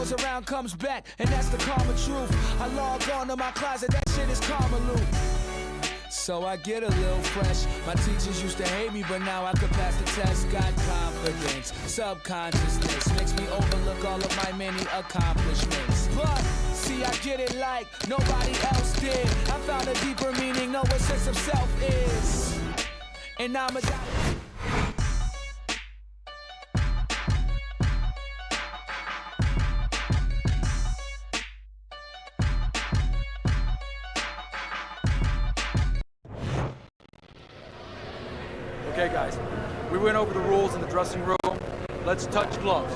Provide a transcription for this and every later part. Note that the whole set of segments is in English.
goes around comes back, and that's the karma truth. I log on to my closet, that shit is karma loop. So I get a little fresh. My teachers used to hate me, but now I could pass the test. Got confidence, subconsciousness makes me overlook all of my many accomplishments. But see, I get it like nobody else did. I found a deeper meaning, know what sense of self is. And I'm a Okay, guys, we went over the rules in the dressing room. Let's touch gloves.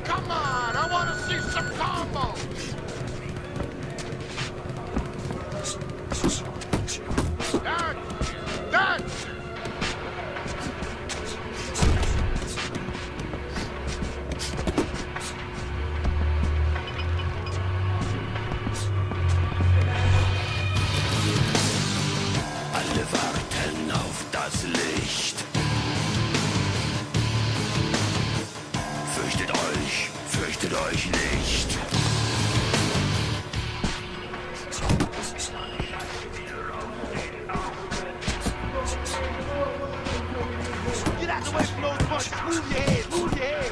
Come on, I want to see some combos. That's Alle warten auf das Licht. Fürchtet euch nicht. Get out the way from those punches. Move your head, move your head.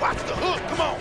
Watch the hook, come on!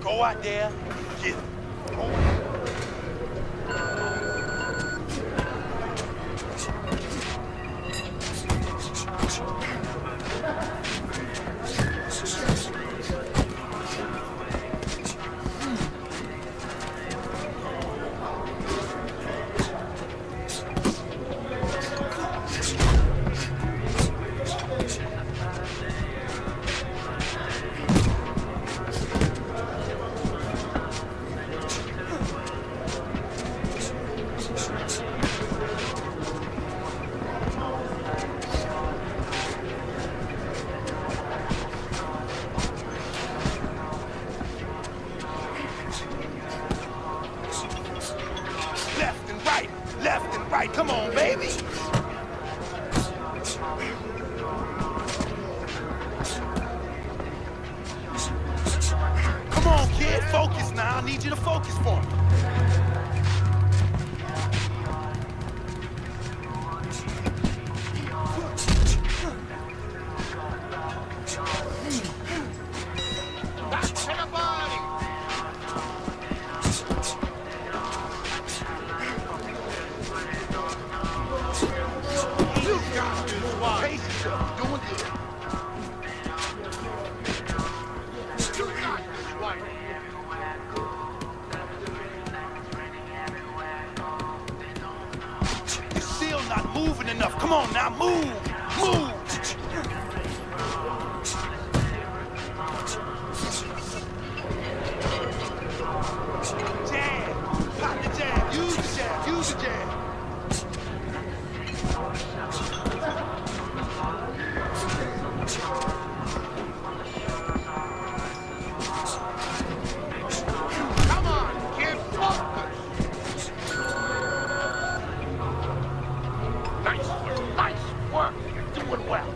Go out there, get him. Go on. Left and right, come on, baby. Come on, kid, focus now. I need you to focus for me. Moving enough. Come on now, move, move. Jab, pop the jab, use the jab, use the jab. Come on, kid, focus. Nice work. You're doing well.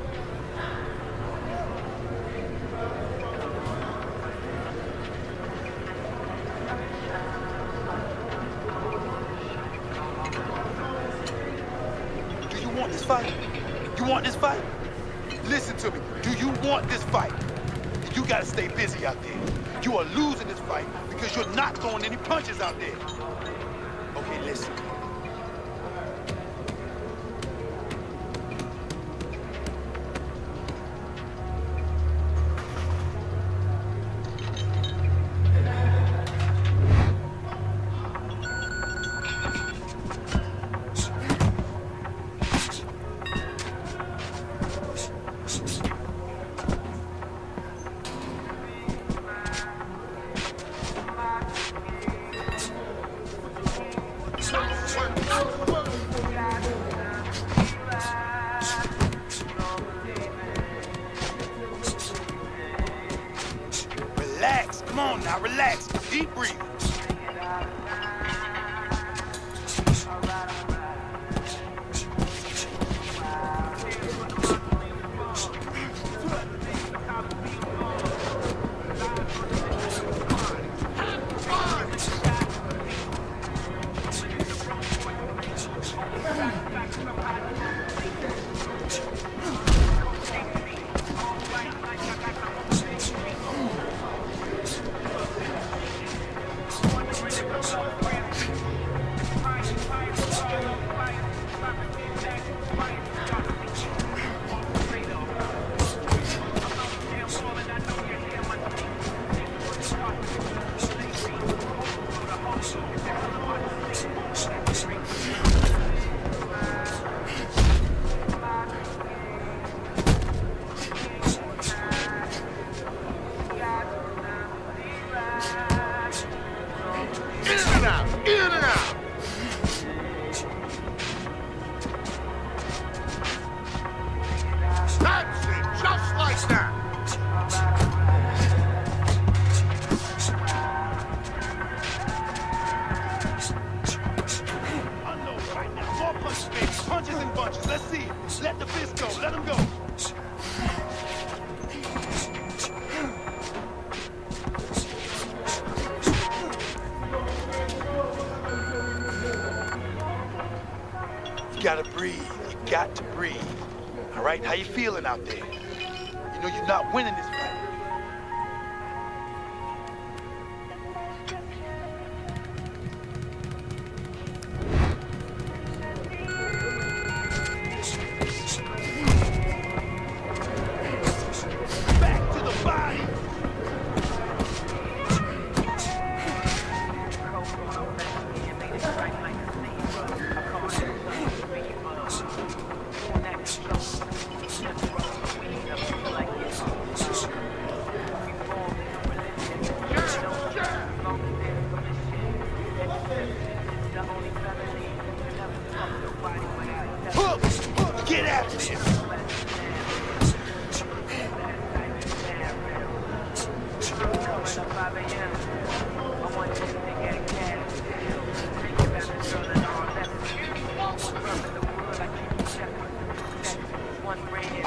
Do you want this fight? You want this fight? Listen to me. Do you want this fight? You gotta stay busy out there. You are losing this fight because you're not throwing any punches out there. Okay, listen. Relax, come on now, relax. Deep breathing. Punches and bunches. Let's see it. Let the fist go. Let him go. You gotta breathe. You got to breathe. All right? How you feeling out there? You know you're not winning this fight.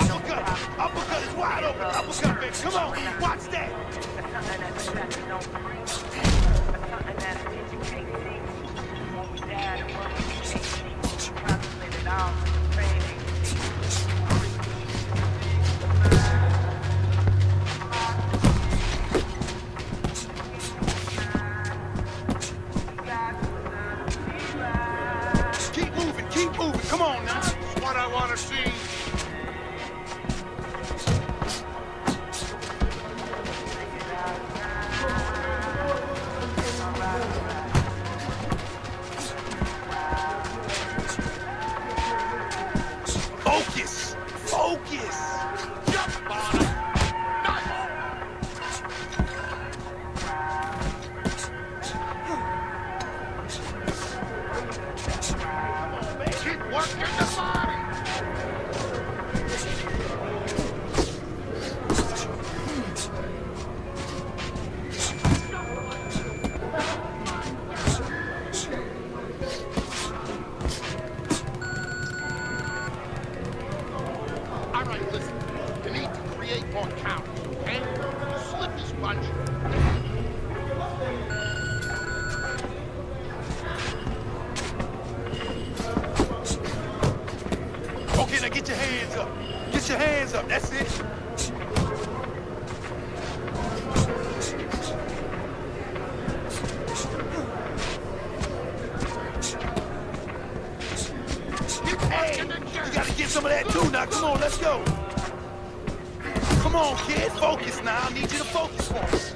Uppercut! Uppercut is wide open! Uppercut, baby! Come on! Watch that! Keep moving! Keep moving! Come on now! That's what I want to see. Focus! Focus! Jump on him. Keep working the body. All right, listen. You need to create more counters, okay? Slip this bunch. Okay, now get your hands up. Get your hands up. That's it. Hey, you gotta get some of that too now. Come on, let's go. Come on, kid. Focus now. I need you to focus for us.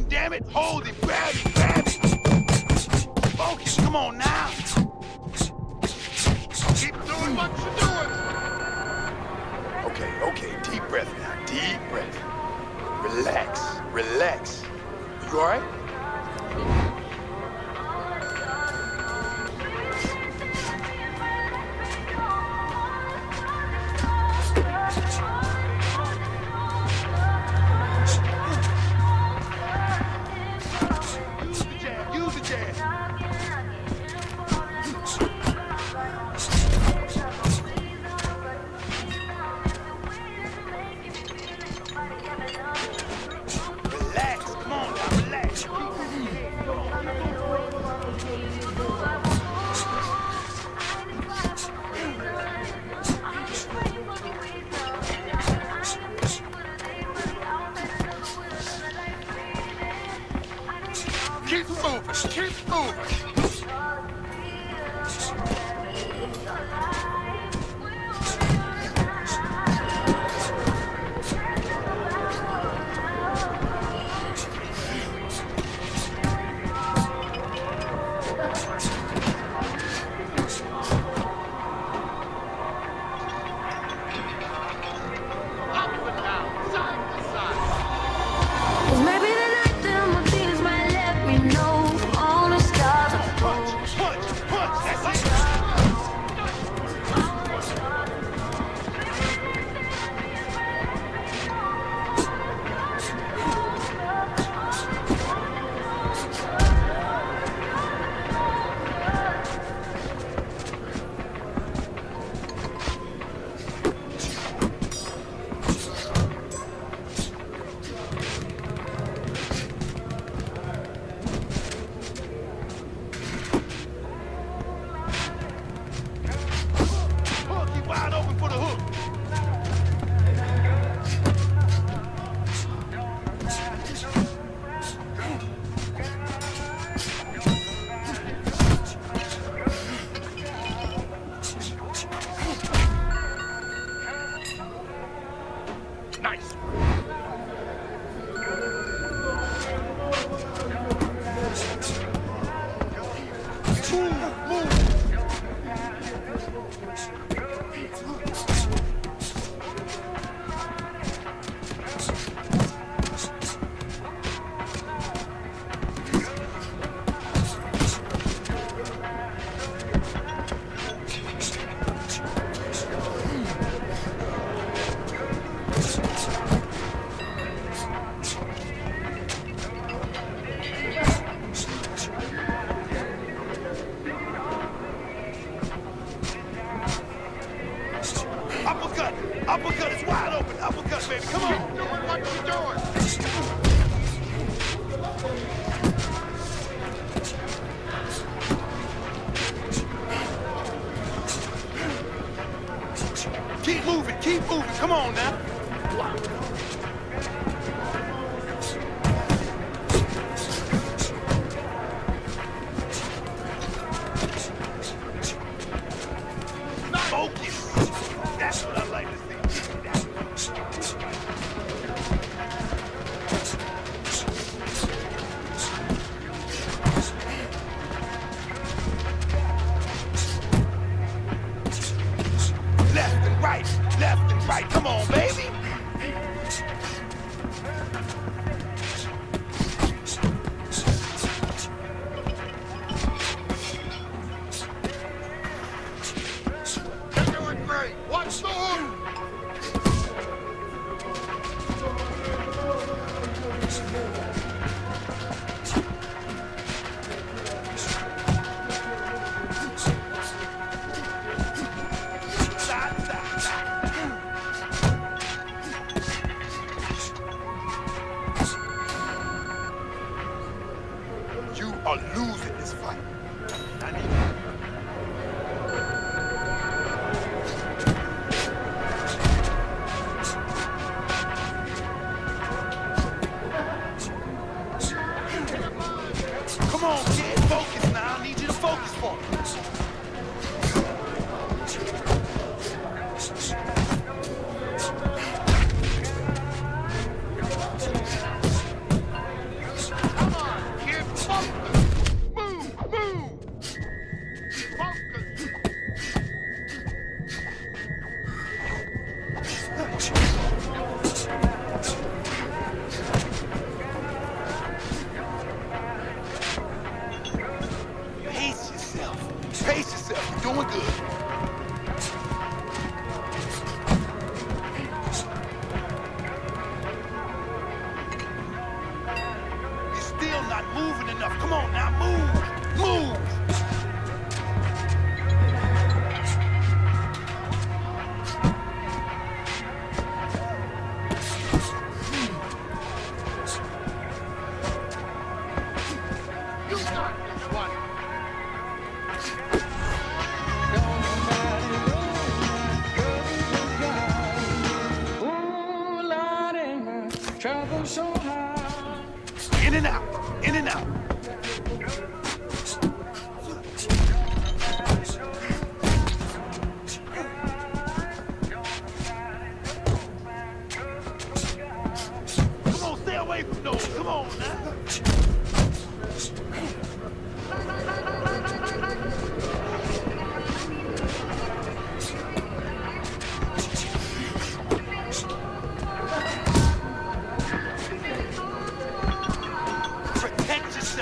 Damn it! Hold it! Grab it! Grab it! Focus! Come on now! Keep doing what you're doing. Okay, okay. Deep breath now. Deep breath. Relax. Relax. You all right? Use the jab. Relax. Come on now. Relax. Keep moving, come on now. Focus. That's what I like to see. Left and right. Come on, baby. You're doing great. Watch the hook. You are losing this fight. I need Come on, kid. Focus now. I need you to focus for me. Come on, kid. Focus. Move. Focus. Pace yourself. You're doing good. You're still not moving enough. Come on now, move. You got this one. Travel so high. In and out. Come on, stay away from those. Come on now. Protect yourself.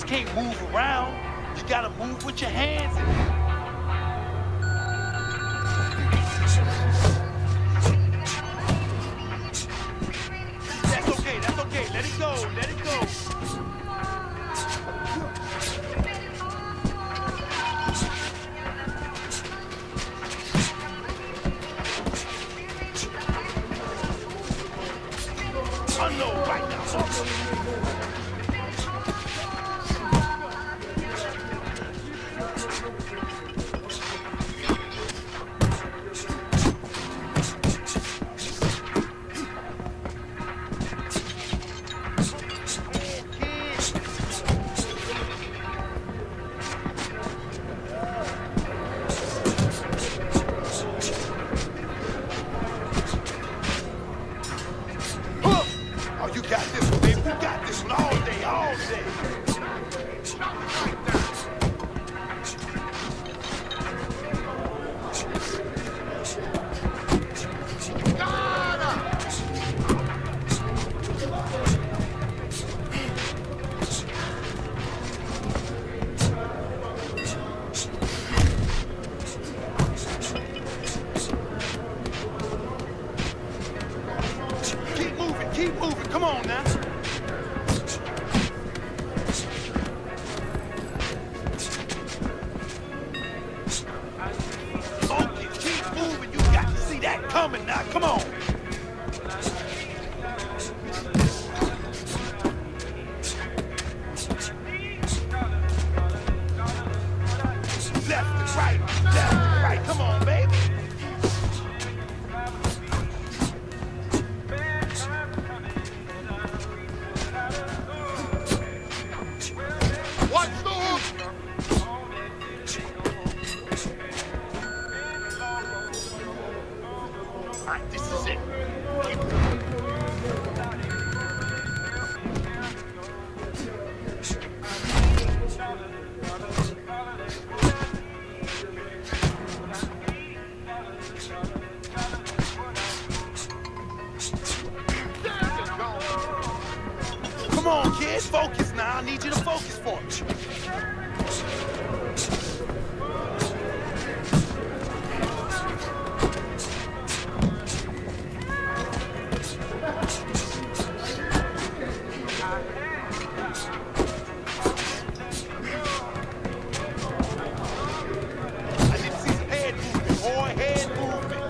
just can't move around. You gotta move with your hands. That's okay, that's okay. Let it go, let it go. Unload right now. Oh, you got this one, baby. You got this one all day, all day. Keep moving. Come on now. Focus. Keep moving. You got to see that coming now. Come on. Left and right. Left and right. Come on, baby. Watch the hook! All right, this is it. Come on, kid. Focus now. I need you to focus for me. I need to see some head movement, boy. Head movement.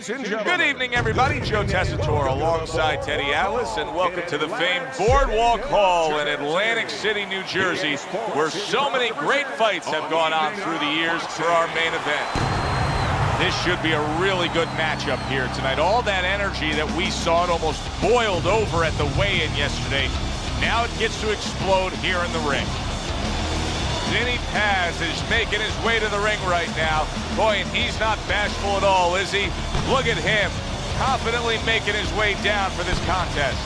Good evening, everybody. Joe Tessitore alongside Teddy Atlas, and welcome to the famed Boardwalk Hall in Atlantic City, New Jersey, where so many great fights have gone on through the years for our main event. This should be a really good matchup here tonight. All that energy that we saw, it almost boiled over at the weigh-in yesterday. Now it gets to explode here in the ring. Vinny Paz is making his way to the ring right now. Boy, and he's not bashful at all, is he? Look at him, confidently making his way down for this contest.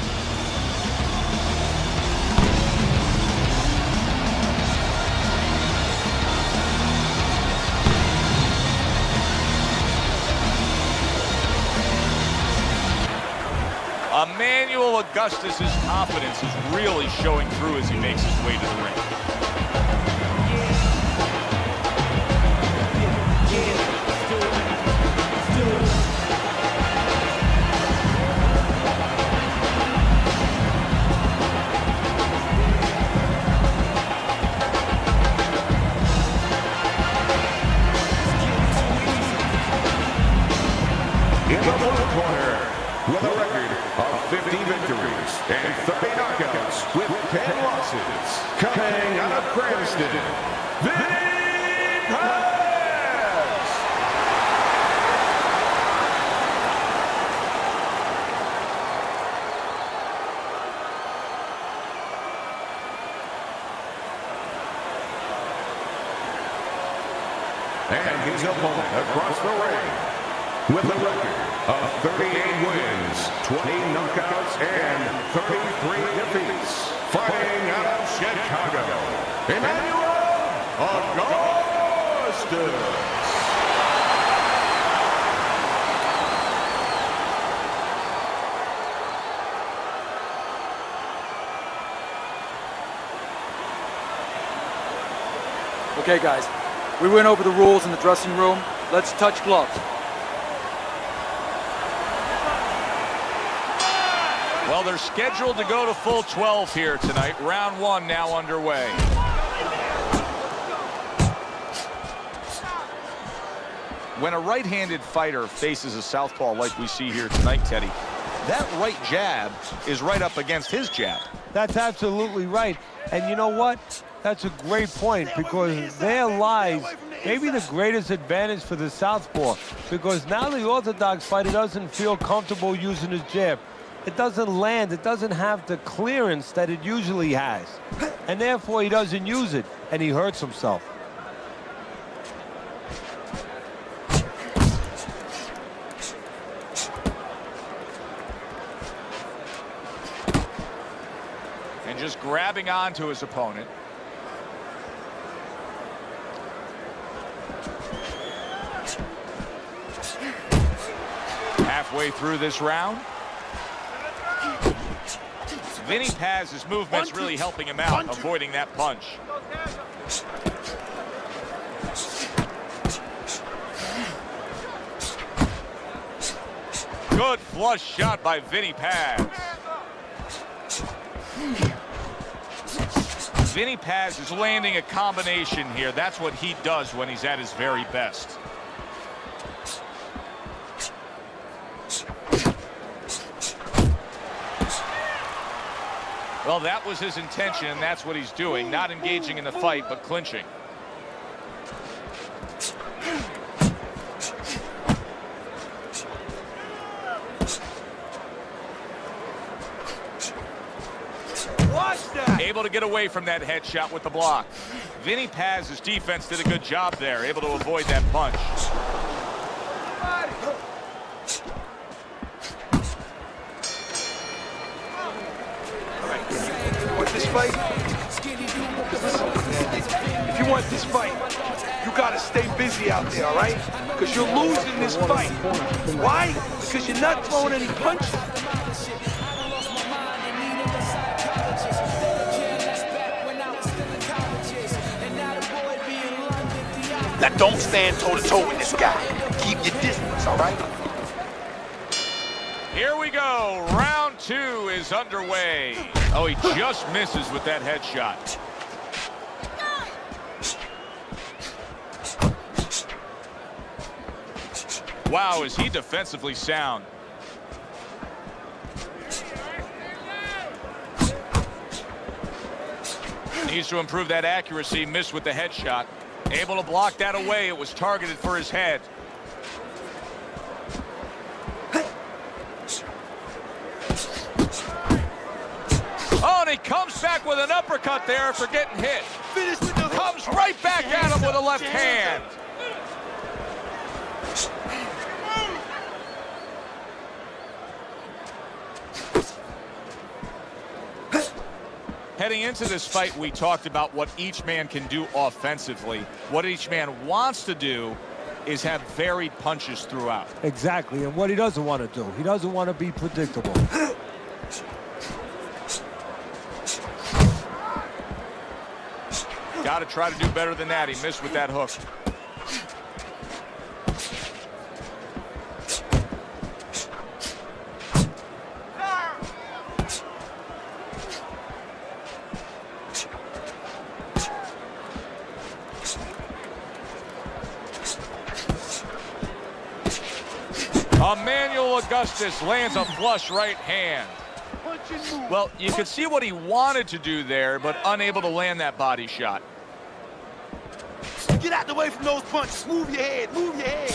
Emmanuel Augustus's confidence is really showing through as he makes his way to the ring. With a record of 50 victories and 30 knockouts with 10 losses, coming out of Cranston, Vinny Paz! And his opponent across the ring, with a record of 38 wins, 20 knockouts, and 33 defeats, fighting out of Chicago, Emmanuel Augustus. Okay, guys, we went over the rules in the dressing room. Let's touch gloves. Well, they're scheduled to go to full 12 here tonight. Round one now underway. When a right-handed fighter faces a southpaw like we see here tonight, Teddy, that right jab is right up against his jab. That's absolutely right. And you know what? That's a great point, because there lies maybe the greatest advantage for the southpaw, because now the orthodox fighter doesn't feel comfortable using his jab. It doesn't land, it doesn't have the clearance that it usually has. And therefore he doesn't use it, and he hurts himself. And just grabbing onto his opponent. Halfway through this round. Vinny Paz's movement's really helping him out, avoiding that punch. Good flush shot by Vinny Paz. Vinny Paz is landing a combination here. That's what he does when he's at his very best. Well, that was his intention, and that's what he's doing. Not engaging in the fight, but clinching. Able to get away from that headshot with the block. Vinny Paz's defense did a good job there, able to avoid that punch. Want this fight? If you want this fight, you gotta stay busy out there, all right? Because you're losing this fight. Why? Because you're not throwing any punches. Now don't stand toe-to-toe with this guy. Keep your distance, all right? Here we go. Round 2 is underway. Oh, he just misses with that headshot. Wow, is he defensively sound. Needs to improve that accuracy. Missed with the headshot. Able to block that away. It was targeted for his head. Oh, and he comes back with an uppercut there after getting hit. Comes right back at him with a left hand. Heading into this fight, we talked about what each man can do offensively. What each man wants to do is have varied punches throughout. Exactly, and what he doesn't want to do. He doesn't want to be predictable. Got to try to do better than that. He missed with that hook. Emmanuel Augustus lands a flush right hand. Well, you could see what he wanted to do there, but unable to land that body shot. Get out the way from those punches. Move your head. Move your head.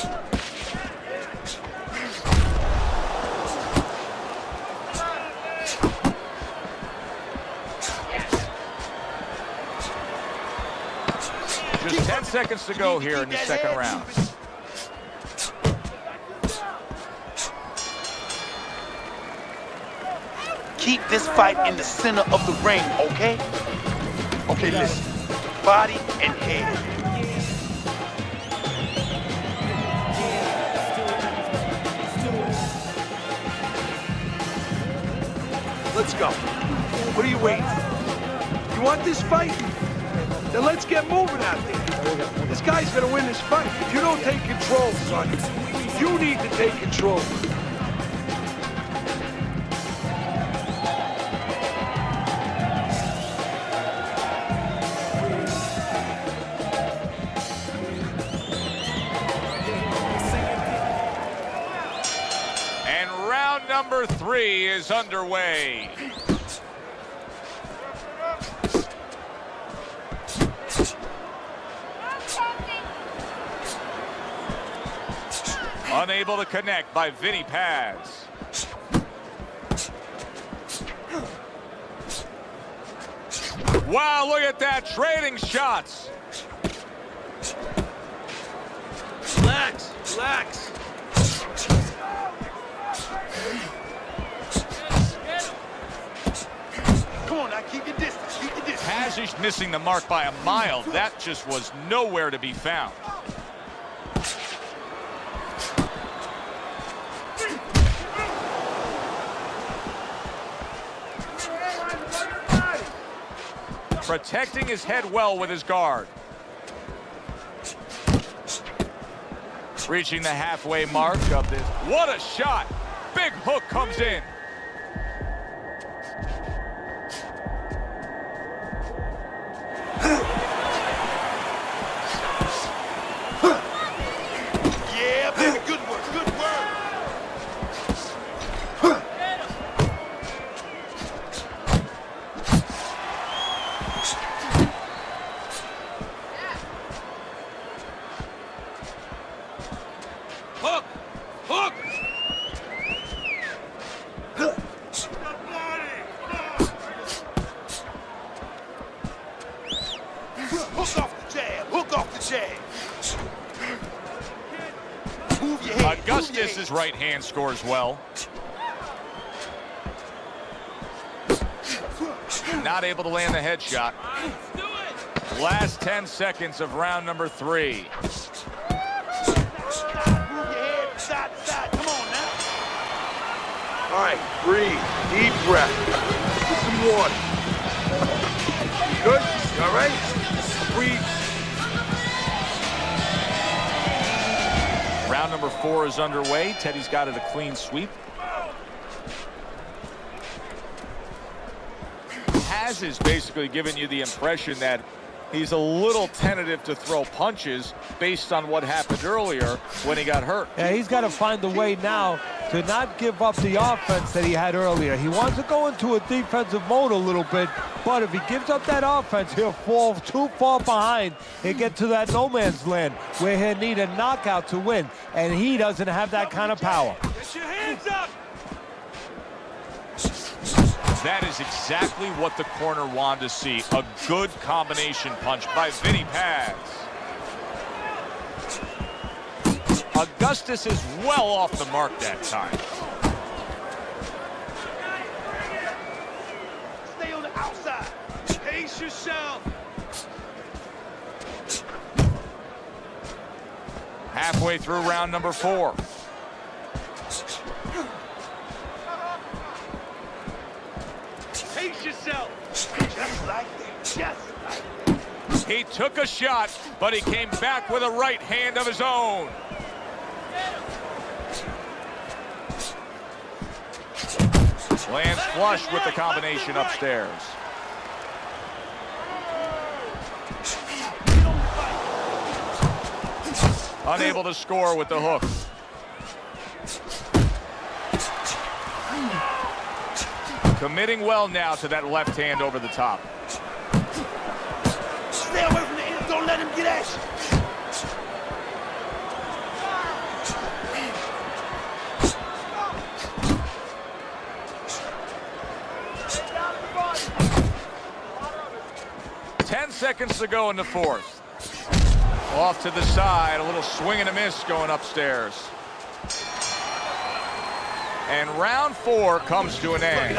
Just 10 seconds to go here in the second round. Keep this fight in the center of the ring, okay? Okay, listen. Body and head. Let's go. What are you waiting for? You want this fight? Then let's get moving out there. This guy's gonna win this fight. If you don't take control, son, you need to take control. Number 3 is underway. Unable to connect by Vinny Paz. Wow, look at that, trading shots. Relax, relax. Come on now, keep your distance, keep your distance. Paz is missing the mark by a mile. That just was nowhere to be found. protecting his head well with his guard. Reaching the halfway mark of this. What a shot! Big hook comes in. Yeah, baby, good work, good work. Hook! Hook! Hook off the jab! Hook off the jab! Move your head. Augustus's right hand scores well. Not able to land the headshot. Last 10 seconds of round number 3. Move your head side to side. Come on now. All right, breathe. Deep breath. Get some water. You good? You all right? Breathe. Round number 4 is underway. Teddy's got it a clean sweep. Has is basically giving you the impression that he's a little tentative to throw punches based on what happened earlier when he got hurt. Yeah, he's got to find a way now to not give up the offense that he had earlier. He wants to go into a defensive mode a little bit, but if he gives up that offense, he'll fall too far behind and get to that no man's land where he'll need a knockout to win, and he doesn't have that kind of power. Get your hands up. That is exactly what the corner wanted to see. A good combination punch by Vinny Paz. Augustus is well off the mark that time. Stay on the outside. Pace yourself. Halfway through round number 4. Pace yourself. Just like that. Just like that. He took a shot, but he came back with a right hand of his own. Lands flush with the combination upstairs. Unable to score with the hook. Committing well now to that left hand over the top. Stay away from the end. Don't let him get at you. 10 seconds to go in the 4th. Off to the side, a little swing and a miss going upstairs. And round 4 comes to an end.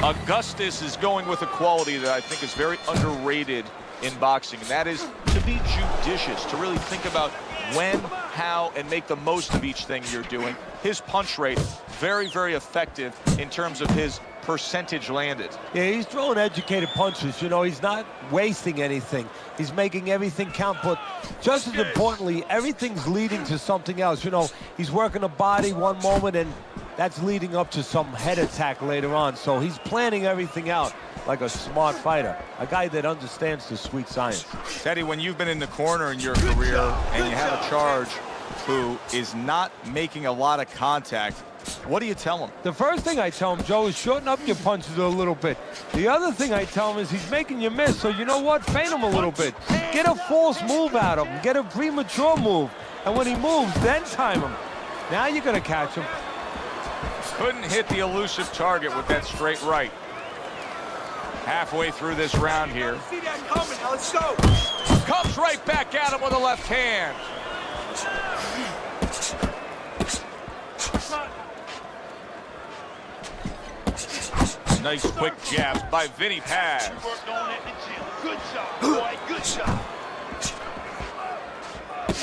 Augustus is going with a quality that I think is very underrated in boxing, and that is to be judicious, to really think about when, how, and make the most of each thing you're doing. His punch rate, very, very effective in terms of his percentage landed. Yeah, he's throwing educated punches. You know, he's not wasting anything. He's making everything count, but just as importantly, everything's leading to something else. You know, he's working the body one moment, and that's leading up to some head attack later on. So he's planning everything out like a smart fighter, a guy that understands the sweet science. Teddy, when you've been in the corner in your career and you have a charge who is not making a lot of contact, what do you tell him? The first thing I tell him, Joe, is shorten up your punches a little bit. The other thing I tell him is he's making you miss, so you know what? Feint him a little bit. Get a false move out of him. Get a premature move. And when he moves, then time him. Now you're going to catch him. Couldn't hit the elusive target with that straight right. Halfway through this round here. See that coming. Now let's go. Comes right back at him with a left hand. Nice quick jabs by Vinny Paz. Worked on at the gym. Good job, boy. Good job.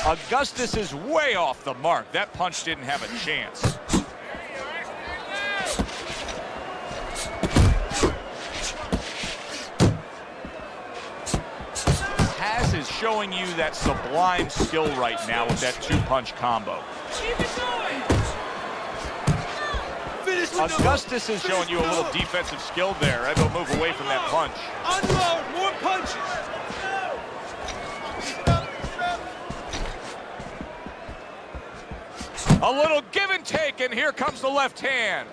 Augustus is way off the mark. That punch didn't have a chance. Paz is showing you that sublime skill right now with that two-punch combo. Augustus is showing you a little defensive skill there. Able to move away from that punch. Unload more punches. A little give and take, and here comes the left hand.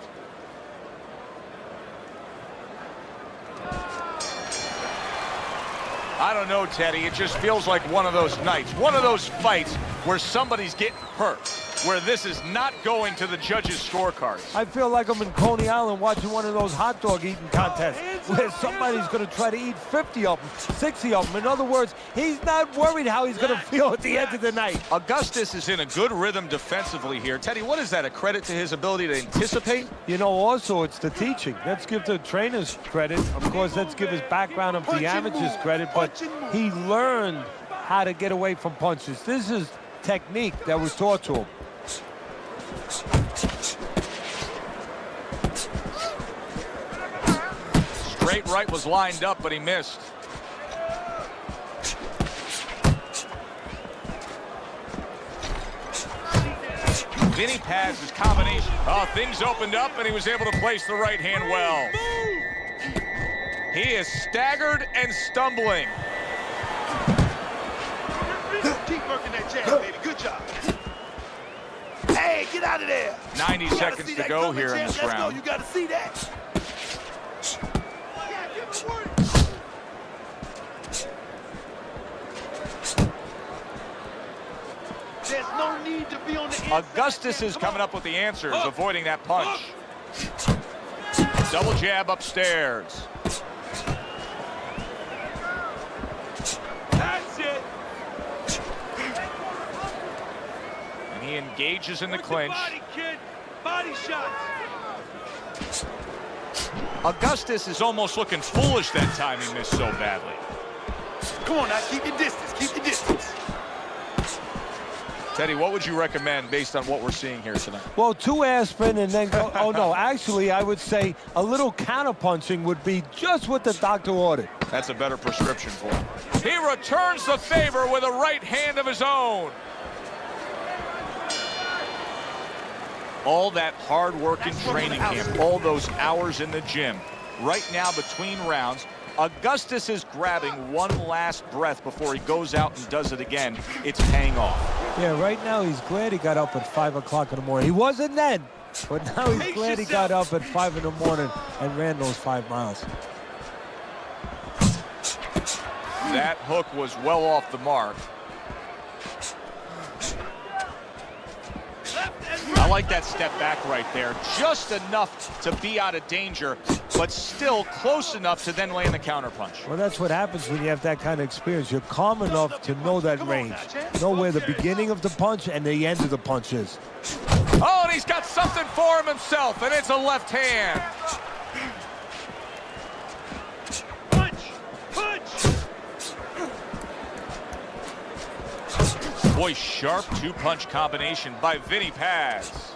I don't know, Teddy. It just feels like one of those nights, one of those fights where somebody's getting hurt, where this is not going to the judges' scorecards. I feel like I'm in Coney Island watching one of those hot dog eating contests where somebody's going to try to eat 50 of them, 60 of them. In other words, he's not worried how he's going to feel at the end of the night. Augustus is in a good rhythm defensively here. Teddy, what is that, a credit to his ability to anticipate? You know, also, it's the teaching. Let's give the trainers credit. Of course, let's give his background of the amateurs credit, but he learned how to get away from punches. This is technique that was taught to him. Straight right was lined up, but he missed. Vinny Paz's combination. Oh, things opened up, and he was able to place the right hand well. He is staggered and stumbling. Keep working that jab, baby. Good job. Hey, get out of there. 90 seconds to go here in this round. You got to see that. There's no need to be on the inside. Augustus is coming up with the answers, avoiding that punch. Double jab upstairs. That's it. And he engages in the clinch. Body, kid. Body shots. Augustus is almost looking foolish that time he missed so badly. Come on now, keep your distance. Keep your distance. Teddy, what would you recommend based on what we're seeing here tonight? Well, 2 aspirin and then go. Oh, no. Actually, I would say a little counterpunching would be just what the doctor ordered. That's a better prescription for him. He returns the favor with a right hand of his own. All that hard work in training camp, all those hours in the gym. Right now, between rounds, Augustus is grabbing one last breath before he goes out and does it again. It's paying off. Yeah, right now he's glad he got up at 5 o'clock in the morning. He wasn't then, but now he's glad he got up at 5 in the morning and ran those 5 miles. That hook was well off the mark. I like that step back right there. Just enough to be out of danger, but still close enough to then land the counterpunch. Well, that's what happens when you have that kind of experience. You're calm enough to know that range. Know where the beginning of the punch and the end of the punch is. Oh, and he's got something for him himself, and it's a left hand. Punch! Punch! Boy, sharp two-punch combination by Vinny Paz.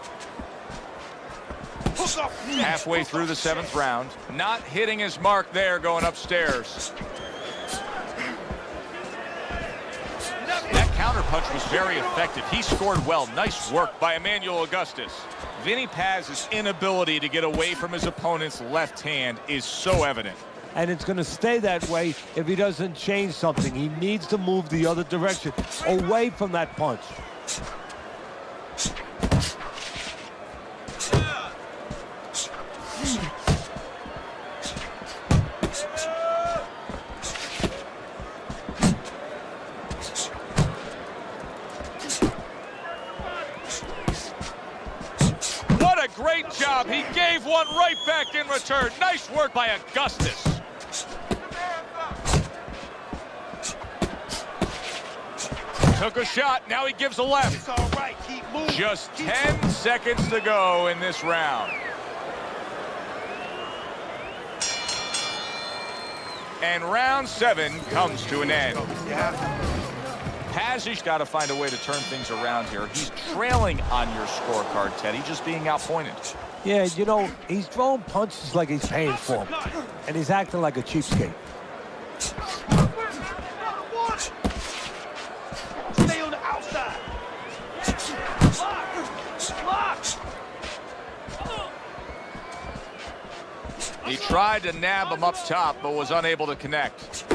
Halfway through the 7th round. Not hitting his mark there going upstairs. That counterpunch was very effective. He scored well. Nice work by Emmanuel Augustus. Vinny Paz's inability to get away from his opponent's left hand is so evident. And it's going to stay that way if he doesn't change something. He needs to move the other direction, away from that punch. What a great job. He gave one right back in return. Nice work by Augustus. Took a shot, now he gives a left. It's all right, keep moving. Just 10 seconds to go in this round. And round 7 comes to an end. Paz has got to find a way to turn things around here. He's trailing on your scorecard, Teddy, just being outpointed. Yeah, you know, he's throwing punches like he's paying for them. And he's acting like a cheapskate. Tried to nab him up top, but was unable to connect.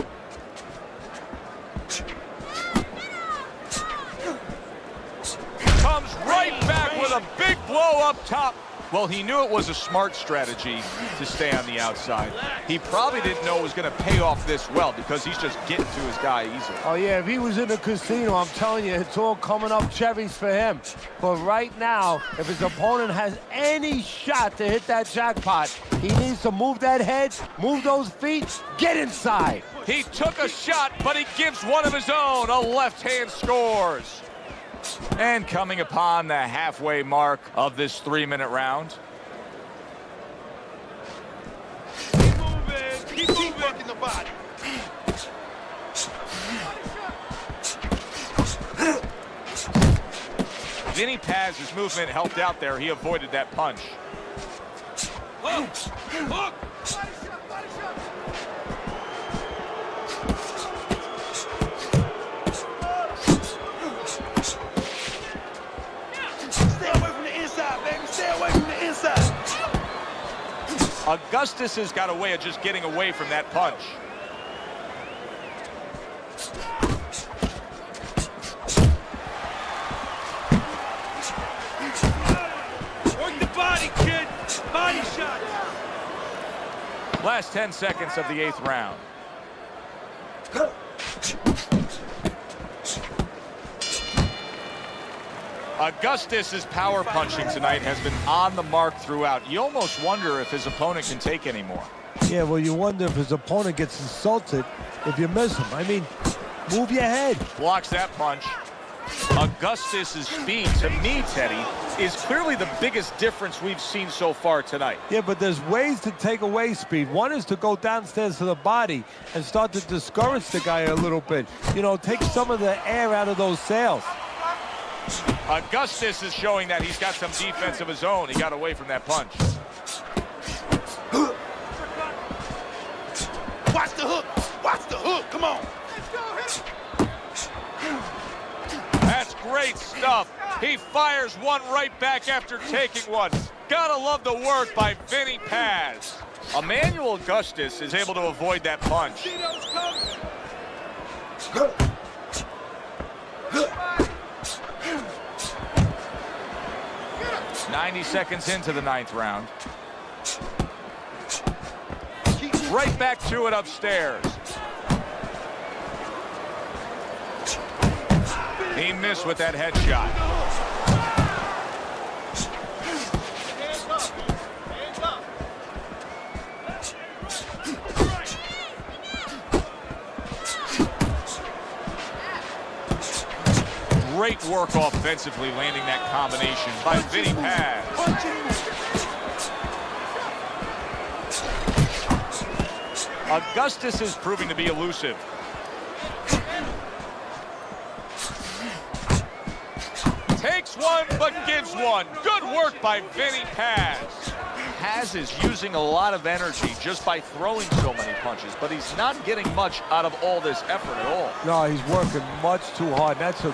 Comes right back with a big blow up top. Well, he knew it was a smart strategy to stay on the outside. He probably didn't know it was going to pay off this well because he's just getting to his guy easily. Oh, yeah, if he was in the casino, I'm telling you, it's all coming up cherries for him. But right now, if his opponent has any shot to hit that jackpot, he needs to move that head, move those feet, get inside. He took a shot, but he gives one of his own. A left hand scores. And coming upon the halfway mark of this 3-minute round. Keep working the body. Vinny Paz's movement helped out there. He avoided that punch. Hook! Hook! Stay away from the inside, baby. Stay away from the inside. Augustus has got a way of just getting away from that punch. Work the body, kid. Body shot. Last 10 seconds of the 8th round. Augustus's power punching tonight has been on the mark throughout. You almost wonder if his opponent can take any more. Yeah, well, you wonder if his opponent gets insulted if you miss him. I mean, move your head. Blocks that punch. Augustus's speed, to me, Teddy, is clearly the biggest difference we've seen so far tonight. Yeah, but there's ways to take away speed. One is to go downstairs to the body and start to discourage the guy a little bit. You know, take some of the air out of those sails. Augustus is showing that he's got some defense of his own. He got away from that punch. Watch the hook. Watch the hook. Come on. That's great stuff. He fires one right back after taking one. Gotta love the work by Vinny Paz. Emmanuel Augustus is able to avoid that punch. 90 seconds into the 9th round. Right back to it upstairs. He missed with that headshot. Great work offensively, landing that combination by Vinny Paz. Augustus is proving to be elusive. Takes one, but gives one. Good work by Vinny Paz. Paz is using a lot of energy just by throwing so many punches, but he's not getting much out of all this effort at all. No, he's working much too hard. That's a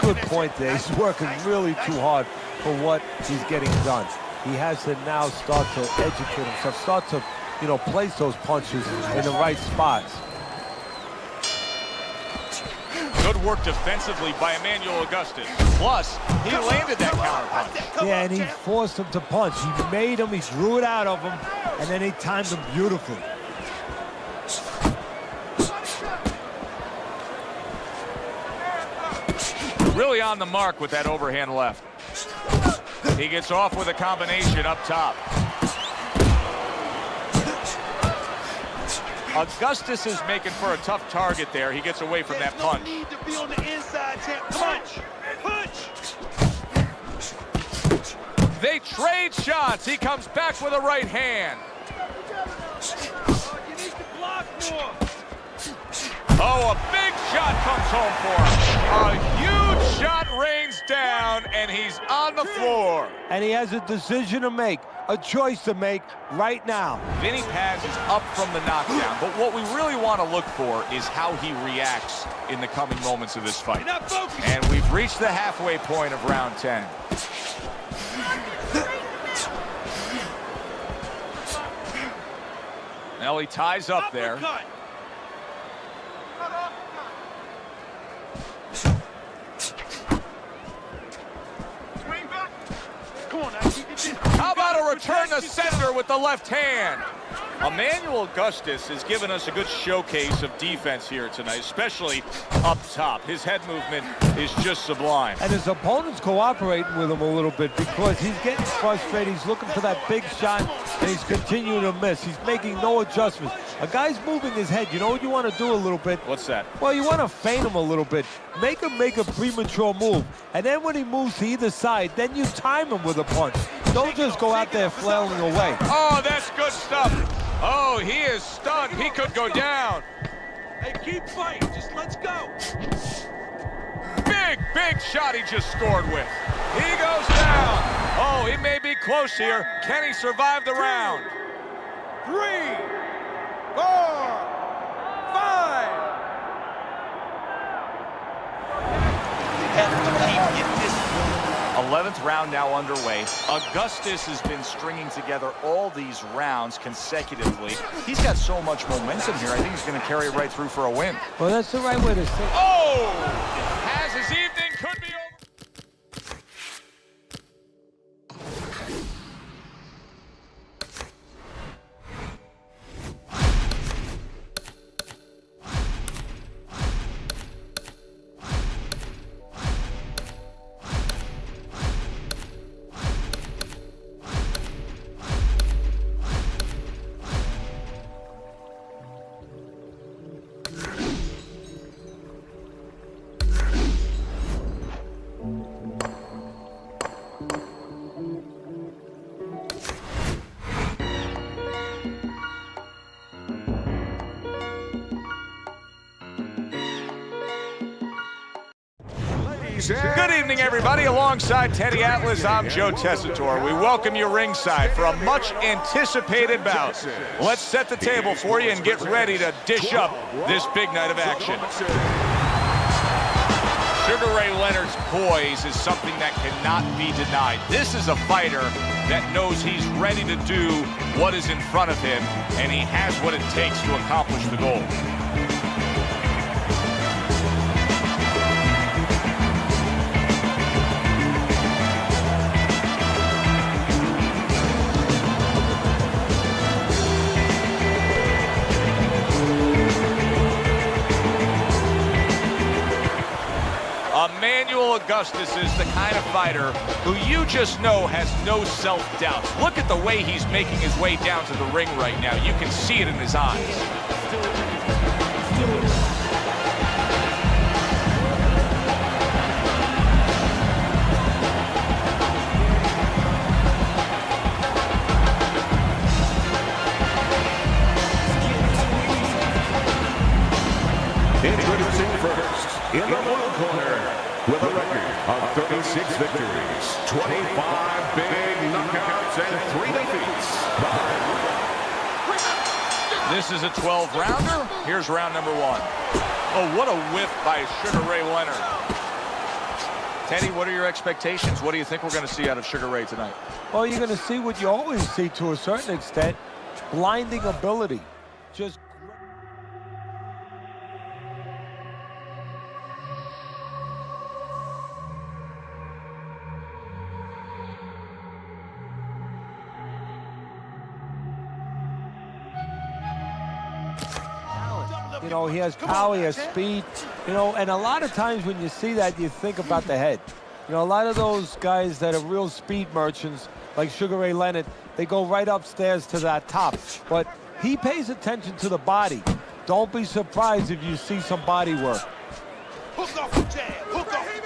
good point there. He's working really too hard for what he's getting done. He has to now start to educate himself, start to, you know, place those punches in the right spots. Good work defensively by Emmanuel Augustus. Plus, he landed that counter punch. Yeah, and he forced him to punch. He made him, he drew it out of him, and then he timed him beautifully. Really on the mark with that overhand left. He gets off with a combination up top. Augustus is making for a tough target there. He gets away from that punch. Need to be on the inside, champ. Punch! Punch! They trade shots. He comes back with a right hand. You need to block more. Oh, a big shot comes home for him. A huge shot rains down, and he's on the floor. And he has a decision to make, a choice to make right now. Vinny Paz is up from the knockdown, but what we really want to look for is how he reacts in the coming moments of this fight. And we've reached the halfway point of round 10. Well, he ties up there. How about a return to sender with the left hand? Emmanuel Augustus has given us a good showcase of defense here tonight, especially up top. His head movement is just sublime. And his opponent's cooperating with him a little bit because he's getting frustrated. He's looking for that big shot, and he's continuing to miss. He's making no adjustments. A guy's moving his head. You know what you want to do a little bit? What's that? Well, you want to feint him a little bit. Make him make a premature move. And then when he moves to either side, then you time him with a punch. Don't just go out there flailing away. Oh, that's good stuff. Oh, he is stunned. He could go down. Hey, keep fighting. Just let's go. Big shot he just scored with. He goes down. Oh, he may be close here. Can he survive the round? 3, 4, 5. 11th round now underway. Augustus has been stringing together all these rounds consecutively. He's got so much momentum here. I think he's going to carry it right through for a win. Well, that's the right way to say it. Oh! Has his evening, could be over. Good evening, everybody. Alongside Teddy Atlas, I'm Joe Tessitore. We welcome you ringside for a much-anticipated bout. Let's set the table for you and get ready to dish up this big night of action. Sugar Ray Leonard's poise is something that cannot be denied. This is a fighter that knows he's ready to do what is in front of him, and he has what it takes to accomplish the goal. Emmanuel Augustus is the kind of fighter who you just know has no self-doubt. Look at the way he's making his way down to the ring right now. You can see it in his eyes. Introducing first, in the blue corner, with a record of 36 victories, 25 big knockouts, and 3 defeats. This is a 12-rounder. Here's round number 1. Oh, what a whiff by Sugar Ray Leonard. Teddy, what are your expectations? What do you think we're going to see out of Sugar Ray tonight? Well, you're going to see what you always see to a certain extent, blinding ability. Just you know, he has power, he has speed, you know, and a lot of times when you see that, you think about the head. You know, a lot of those guys that are real speed merchants, like Sugar Ray Leonard, they go right upstairs to that top. But he pays attention to the body. Don't be surprised if you see some body work. Hook off the jab, hook off the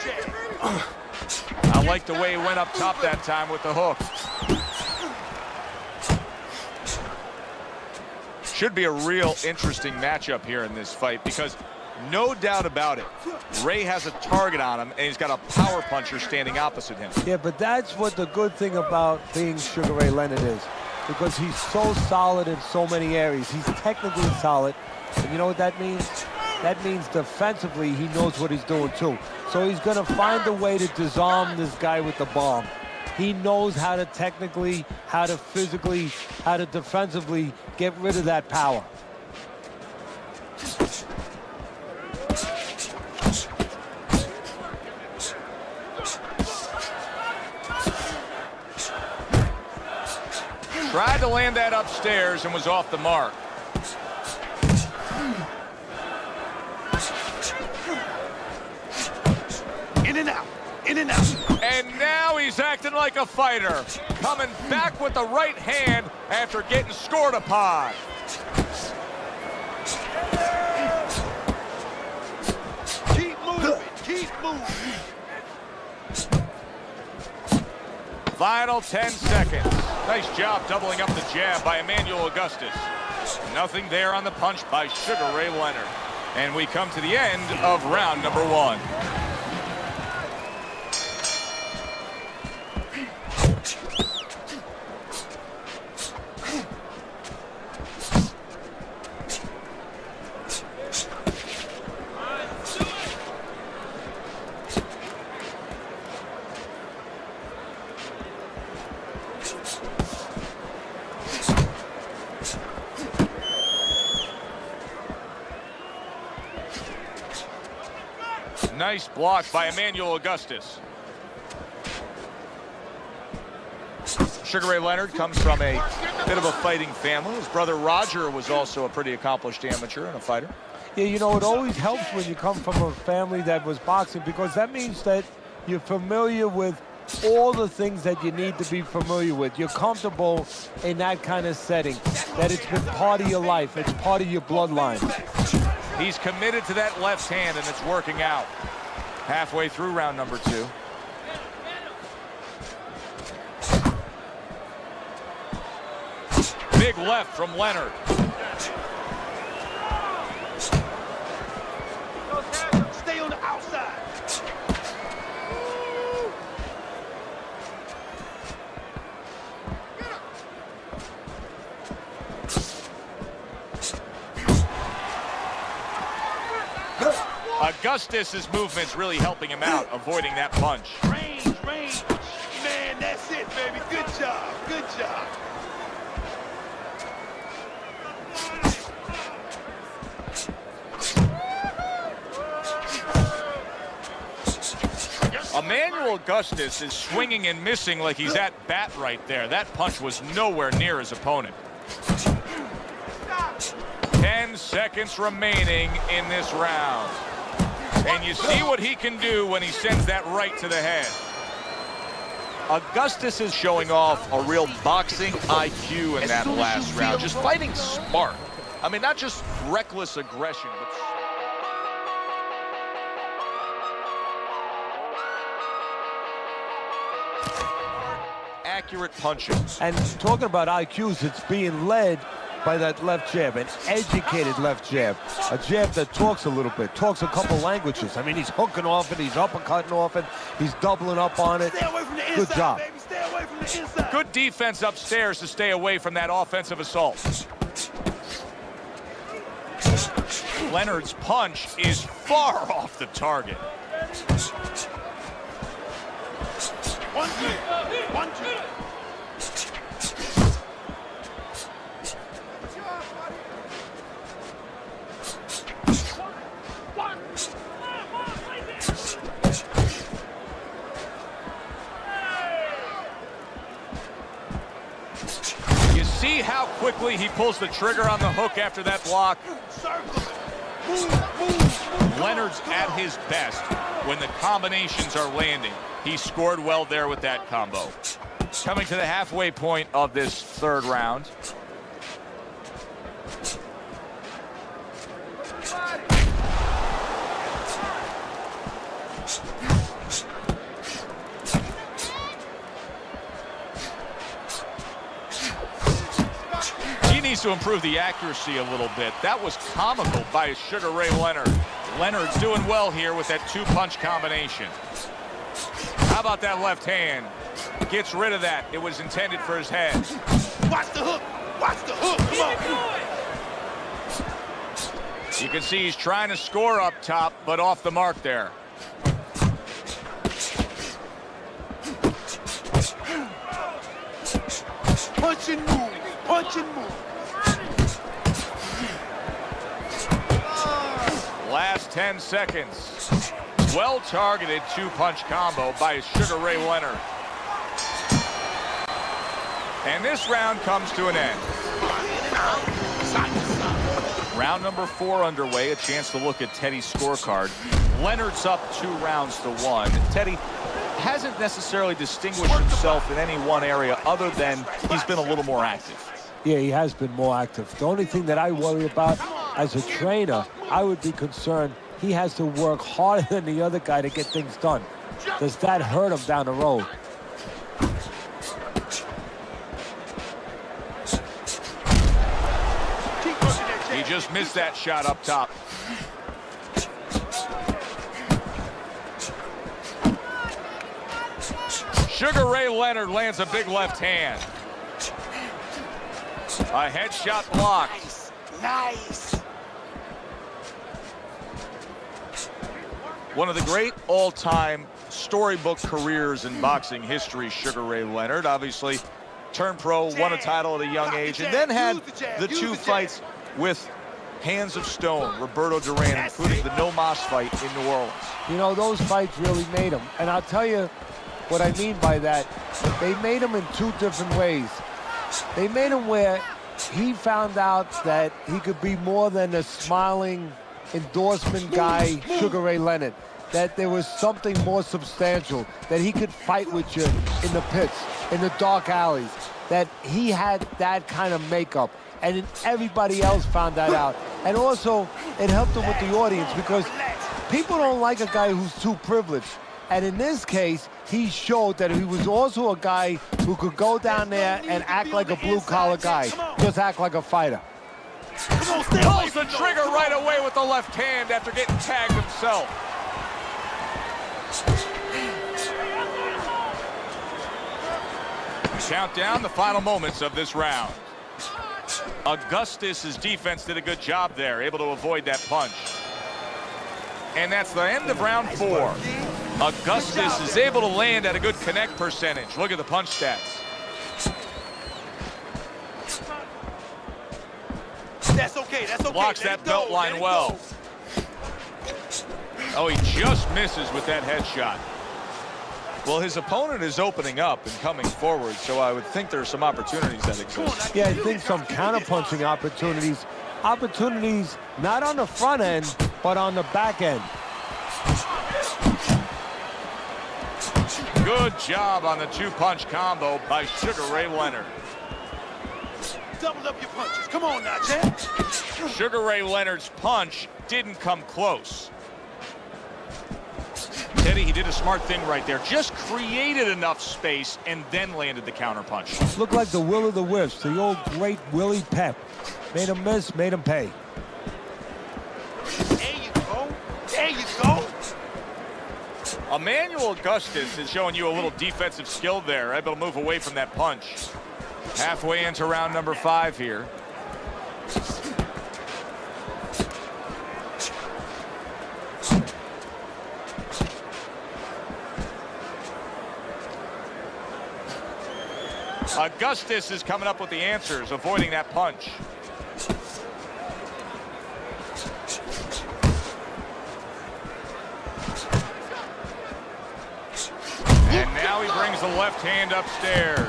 jab. I like the way he went up top that time with the hook. Should be a real interesting matchup here in this fight because no doubt about it, Ray has a target on him and he's got a power puncher standing opposite him. Yeah, but that's what the good thing about being Sugar Ray Leonard is, because he's so solid in so many areas. He's technically solid, and you know what that means? That means defensively he knows what he's doing too. So he's gonna find a way to disarm this guy with the bomb. He knows how to technically, how to physically, how to defensively get rid of that power. Tried to land that upstairs and was off the mark. In and out. In and out. And now he's acting like a fighter. Coming back with the right hand after getting scored upon. Keep moving. Keep moving. Final 10 seconds. Nice job doubling up the jab by Emmanuel Augustus. Nothing there on the punch by Sugar Ray Leonard. And we come to the end of round number 1. Nice block by Emmanuel Augustus. Sugar Ray Leonard comes from a bit of a fighting family. His brother Roger was also a pretty accomplished amateur and a fighter. Yeah, you know, it always helps when you come from a family that was boxing, because that means that you're familiar with all the things that you need to be familiar with. You're comfortable in that kind of setting, that it's been part of your life. It's part of your bloodline. He's committed to that left hand, and it's working out. Halfway through round number 2. Big left from Leonard. Stay on the outside. Augustus's movement's really helping him out, avoiding that punch. Range, range. Man, that's it, baby. Good job. Good job. Emmanuel Augustus is swinging and missing like he's at bat right there. That punch was nowhere near his opponent. 10 seconds remaining in this round. And you see what he can do when he sends that right to the head. Augustus is showing off a real boxing IQ in that last round. Just fighting smart. I mean, not just reckless aggression, but... accurate punching. And talking about IQs, it's being led by that left jab, an educated left jab, a jab that talks a little bit, talks a couple languages. I mean, he's hooking off it, he's uppercutting off it, he's doubling up on it. Stay away from the inside, good job. baby. Stay away from the inside. Good defense upstairs to stay away from that offensive assault. Leonard's punch is far off the target. 1, 2. 1, 2. You see how quickly he pulls the trigger on the hook after that block? Leonard's at his best when the combinations are landing. He scored well there with that combo. Coming to the halfway point of this third round. He needs to improve the accuracy a little bit. That was comical by Sugar Ray Leonard. Leonard's doing well here with that two-punch combination. How about that left hand? Gets rid of that. It was intended for his head. Watch the hook. Watch the hook. Come on. You can see he's trying to score up top, but off the mark there. Punch and move. Punch and move. Last 10 seconds. Well-targeted two-punch combo by Sugar Ray Leonard. And this round comes to an end. Round number 4 underway. A chance to look at Teddy's scorecard. Leonard's up 2 rounds to 1. Teddy hasn't necessarily distinguished himself in any one area other than he's been a little more active. Yeah, he has been more active. The only thing that I worry about as a trainer, I would be concerned he has to work harder than the other guy to get things done. Does that hurt him down the road? He just missed that shot up top. Sugar Ray Leonard lands a big left hand. A headshot blocked. Nice. One of the great all-time storybook careers in boxing history, Sugar Ray Leonard. Obviously, turned pro, won a title at a young age, and then had the 2 fights with Hands of Stone, Roberto Duran, including the No Mas fight in New Orleans. You know, those fights really made him. And I'll tell you what I mean by that. They made him in 2 different ways. They made him where he found out that he could be more than a smiling endorsement guy, Sugar Ray Leonard. That there was something more substantial, that he could fight with you in the pits, in the dark alleys, that he had that kind of makeup. And then everybody else found that out. And also, it helped him with the audience because people don't like a guy who's too privileged. And in this case, he showed that he was also a guy who could go down there and act like a blue-collar guy, just act like a fighter. Pulls the trigger right away with the left hand after getting tagged himself. Count down the final moments of this round. Augustus's defense did a good job there, able to avoid that punch. And that's the end of round 4. Augustus is able to land at a good connect percentage. Look at the punch stats. That's okay. That's okay. Blocks that belt line well. Oh, he just misses with that headshot. Well, his opponent is opening up and coming forward, so I would think there are some opportunities that exist. Yeah, I think some counterpunching opportunities. Opportunities not on the front end, but on the back end. Good job on the 2-punch combo by Sugar Ray Leonard. Double up your punches. Come on now, champ. Sugar Ray Leonard's punch didn't come close. Teddy, he did a smart thing right there. Just created enough space and then landed the counter punch. Looked like the will of the wisps, the old great Willie Pep. Made him miss, made him pay. There you go. There you go. Emmanuel Augustus is showing you a little defensive skill there, able to move away from that punch. Halfway into round number 5 here. Augustus is coming up with the answers, avoiding that punch. And now he brings the left hand upstairs.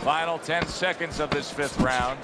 Final 10 seconds of this 5th round.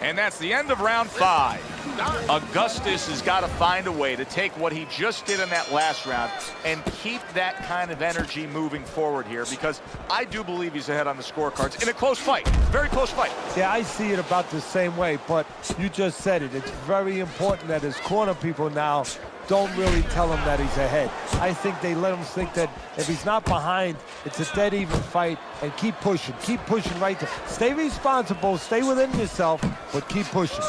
And that's the end of round 5. Augustus has got to find a way to take what he just did in that last round and keep that kind of energy moving forward here, because I do believe he's ahead on the scorecards in a close fight. Very close fight. Yeah, I see it about the same way, but you just said it. It's very important that his corner people now don't really tell him that he's ahead. I think they let him think that if he's not behind, it's a dead even fight, and keep pushing right there. Stay responsible, stay within yourself, but keep pushing.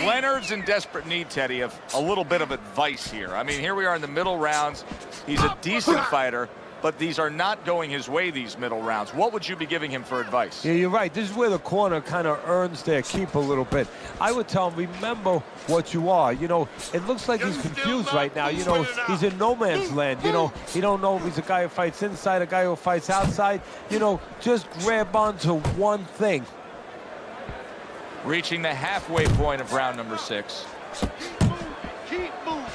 Leonard's in desperate need, Teddy, of a little bit of advice here. I mean, here we are in the middle rounds. He's a decent fighter, but these are not going his way, these middle rounds. What would you be giving him for advice? Yeah, you're right. This is where the corner kind of earns their keep a little bit. I would tell him, remember what you are. You know, it looks like he's confused right now. You know, he's in no man's land. You know, he don't know if he's a guy who fights inside, a guy who fights outside. You know, just grab onto one thing. Reaching the halfway point of round number 6. Keep moving.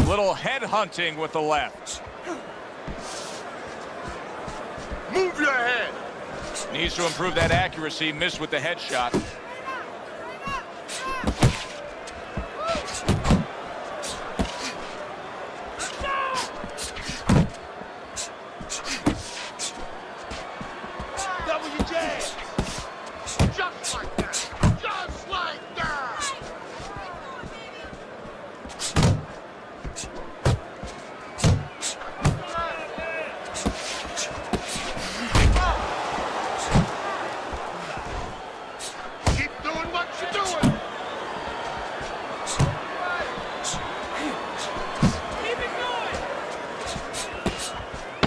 Little head hunting with the left. Move your head. Needs to improve that accuracy. Missed with the headshot. Double your jab. Just like that. Just like that. Keep doing what you're doing.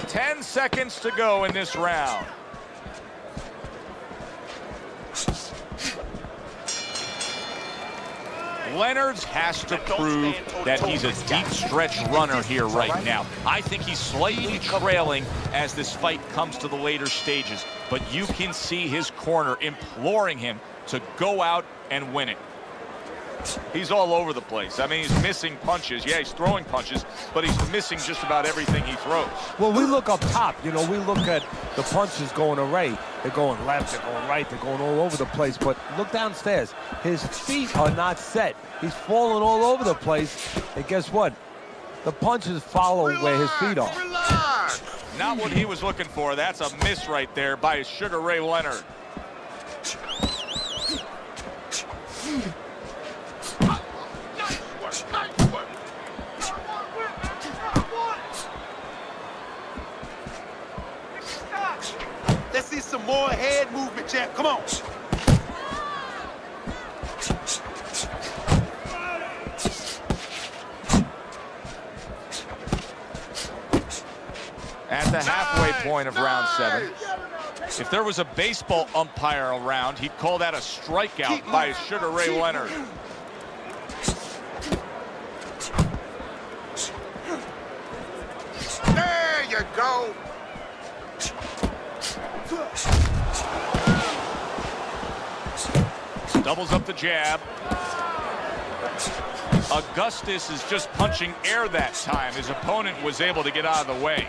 10 seconds to go in this round. Leonards has to prove that he's a deep stretch runner here right now. I think he's slightly trailing as this fight comes to the later stages, but you can see his corner imploring him to go out and win it. He's all over the place. I mean, he's missing punches. Yeah, he's throwing punches, but he's missing just about everything he throws. Well, we look up top. You know, we look at the punches going array. They're going left, they're going right, they're going all over the place. But look downstairs. His feet are not set. He's falling all over the place. And guess what? The punches follow where his feet are. Relax. Not what he was looking for. That's a miss right there by Sugar Ray Leonard. Nice work. Nice work. Let's see some more head movement, champ. Come on. At the halfway point of round 7. If there was a baseball umpire around, he'd call that a strikeout by Sugar Ray Leonard. There you go. Doubles up the jab. Augustus is just punching air that time. His opponent was able to get out of the way.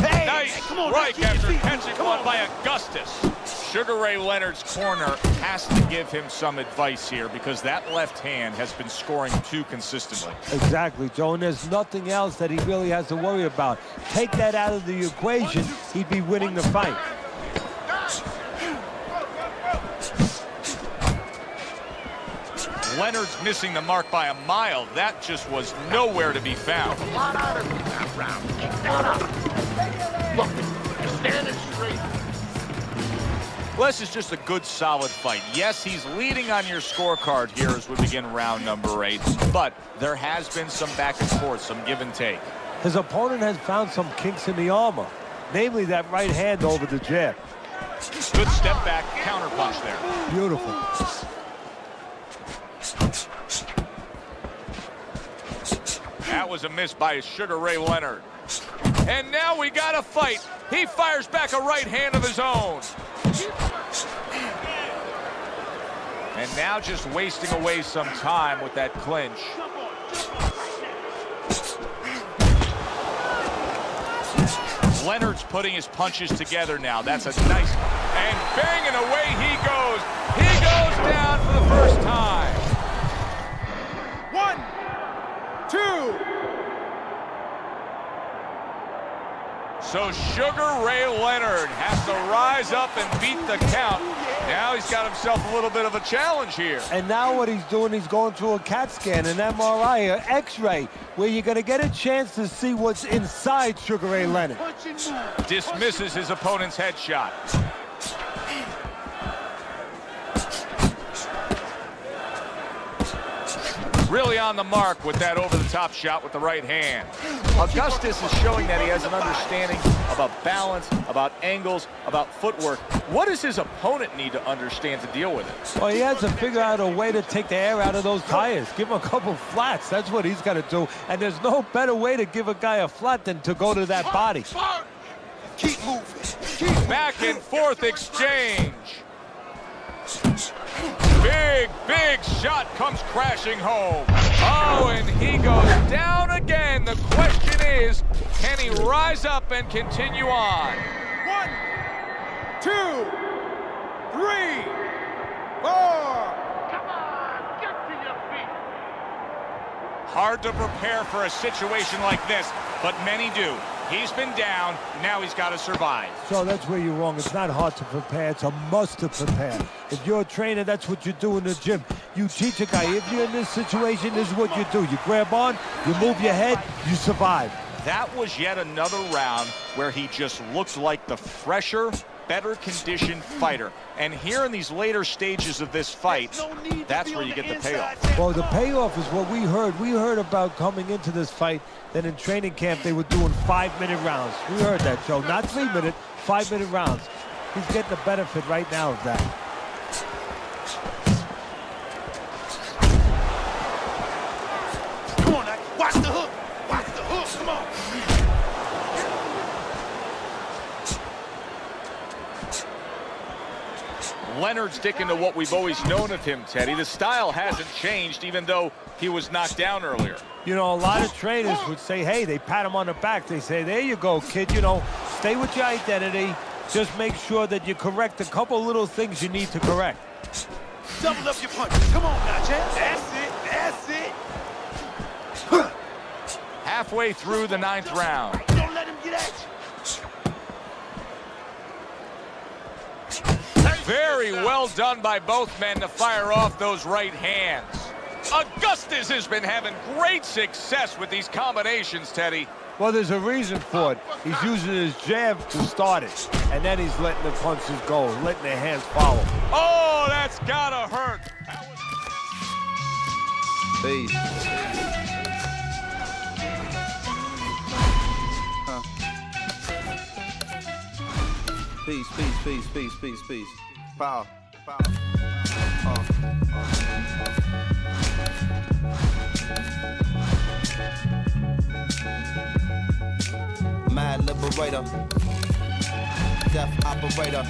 Hey, Nice come on, strike keep your after feet. catching Come one on. by Augustus. Sugar Ray Leonard's corner has to give him some advice here because that left hand has been scoring too consistently. Exactly, Joe, and there's nothing else that he really has to worry about. Take that out of the equation, he'd be winning the fight. Leonard's missing the mark by a mile. That just was nowhere to be found. A lot out of you that round. Keep that up. Look, you're standing straight. Well, this is just a good, solid fight. Yes, he's leading on your scorecard here as we begin round number 8, but there has been some back and forth, some give and take. His opponent has found some kinks in the armor, namely that right hand over the jab. Good step back, counter punch there. Beautiful. That was a miss by Sugar Ray Leonard. And now we got a fight. He fires back a right hand of his own. And now just wasting away some time with that clinch. Leonard's putting his punches together now. That's a nice, and banging away he goes. He goes down for the first time. 1, 2, So Sugar Ray Leonard has to rise up and beat the count. Now he's got himself a little bit of a challenge here. And now what he's doing, he's going through a CAT scan, an MRI, an X-ray, where you're going to get a chance to see what's inside Sugar Ray Leonard. Dismisses his opponent's headshot. Really on the mark with that over-the-top shot with the right hand. Augustus is showing that he has an understanding about balance, about angles, about footwork. What does his opponent need to understand to deal with it? Well, he has to figure out a way to take the air out of those tires. Give him a couple flats. That's what he's got to do. And there's no better way to give a guy a flat than to go to that body. Keep moving. Back and forth exchange. Big shot comes crashing home. Oh, and he goes down again. The question is, can he rise up and continue on? 1, 2, 3, 4. Come on, get to your feet. Hard to prepare for a situation like this, but many do. He's been down, now he's got to survive. So that's where you're wrong. It's not hard to prepare. It's a must to prepare. If you're a trainer, that's what you do in the gym. You teach a guy, if you're in this situation, this is what you do. You grab on, you move your head, you survive. That was yet another round where he just looks like the fresher, better conditioned fighter. And here in these later stages of this fight, that's where you get the payoff. Well, the payoff is what we heard. We heard about coming into this fight that in training camp they were doing 5-minute rounds. We heard that, Joe. Not 3-minute, 5-minute rounds. He's getting the benefit right now of that. Come on now, watch the hook. Watch the hook, come on. Leonard sticking to what we've always known of him, Teddy. The style hasn't changed, even though he was knocked down earlier. You know, a lot of trainers would say, hey, they pat him on the back. They say, there you go, kid. You know, stay with your identity. Just make sure that you correct a couple little things you need to correct. Double up your punches. Come on now, champ. That's it. That's it. Halfway through the 9th round. Don't let him get at you. Very well done by both men to fire off those right hands. Augustus has been having great success with these combinations, Teddy. Well, there's a reason for it. He's using his jab to start it, and then he's letting the punches go, letting the hands follow. Oh, that's gotta hurt. Peace. Peace, peace, peace, peace, peace, peace. Power, power. Mad liberator, death operator,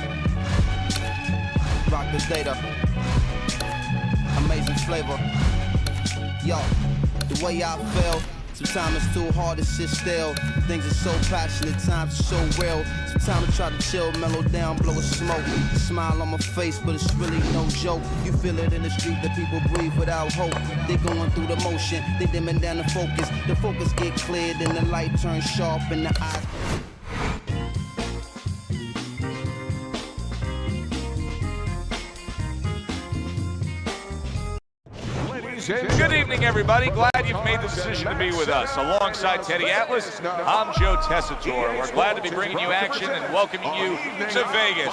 rock the data, amazing flavor. Yo, the way I feel, sometimes it's too hard to sit still. Things are so passionate, times are so real. Sometimes I try to chill, mellow down, blow a smoke. Smile on my face, but it's really no joke. You feel it in the street that people breathe without hope. They going through the motion, they dimming down the focus. The focus get cleared and the light turns sharp and the eyes. Good evening, everybody. Glad you've made the decision to be with us. Alongside Teddy Atlas, I'm Joe Tessitore. We're glad to be bringing you action and welcoming you to Vegas,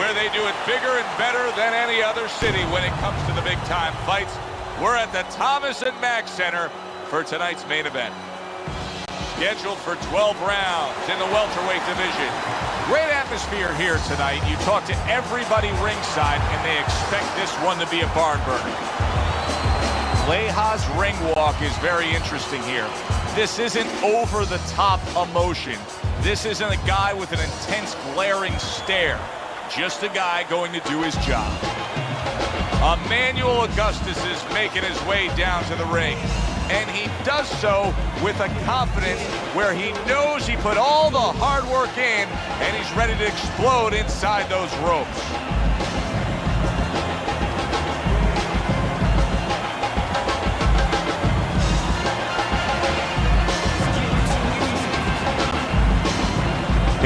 where they do it bigger and better than any other city when it comes to the big-time fights. We're at the Thomas & Mack Center for tonight's main event. Scheduled for 12 rounds in the welterweight division. Great atmosphere here tonight. You talk to everybody ringside, and they expect this one to be a barn burner. Leja's ring walk is very interesting here. This isn't over-the-top emotion. This isn't a guy with an intense glaring stare. Just a guy going to do his job. Emmanuel Augustus is making his way down to the ring. And he does so with a confidence where he knows he put all the hard work in and he's ready to explode inside those ropes.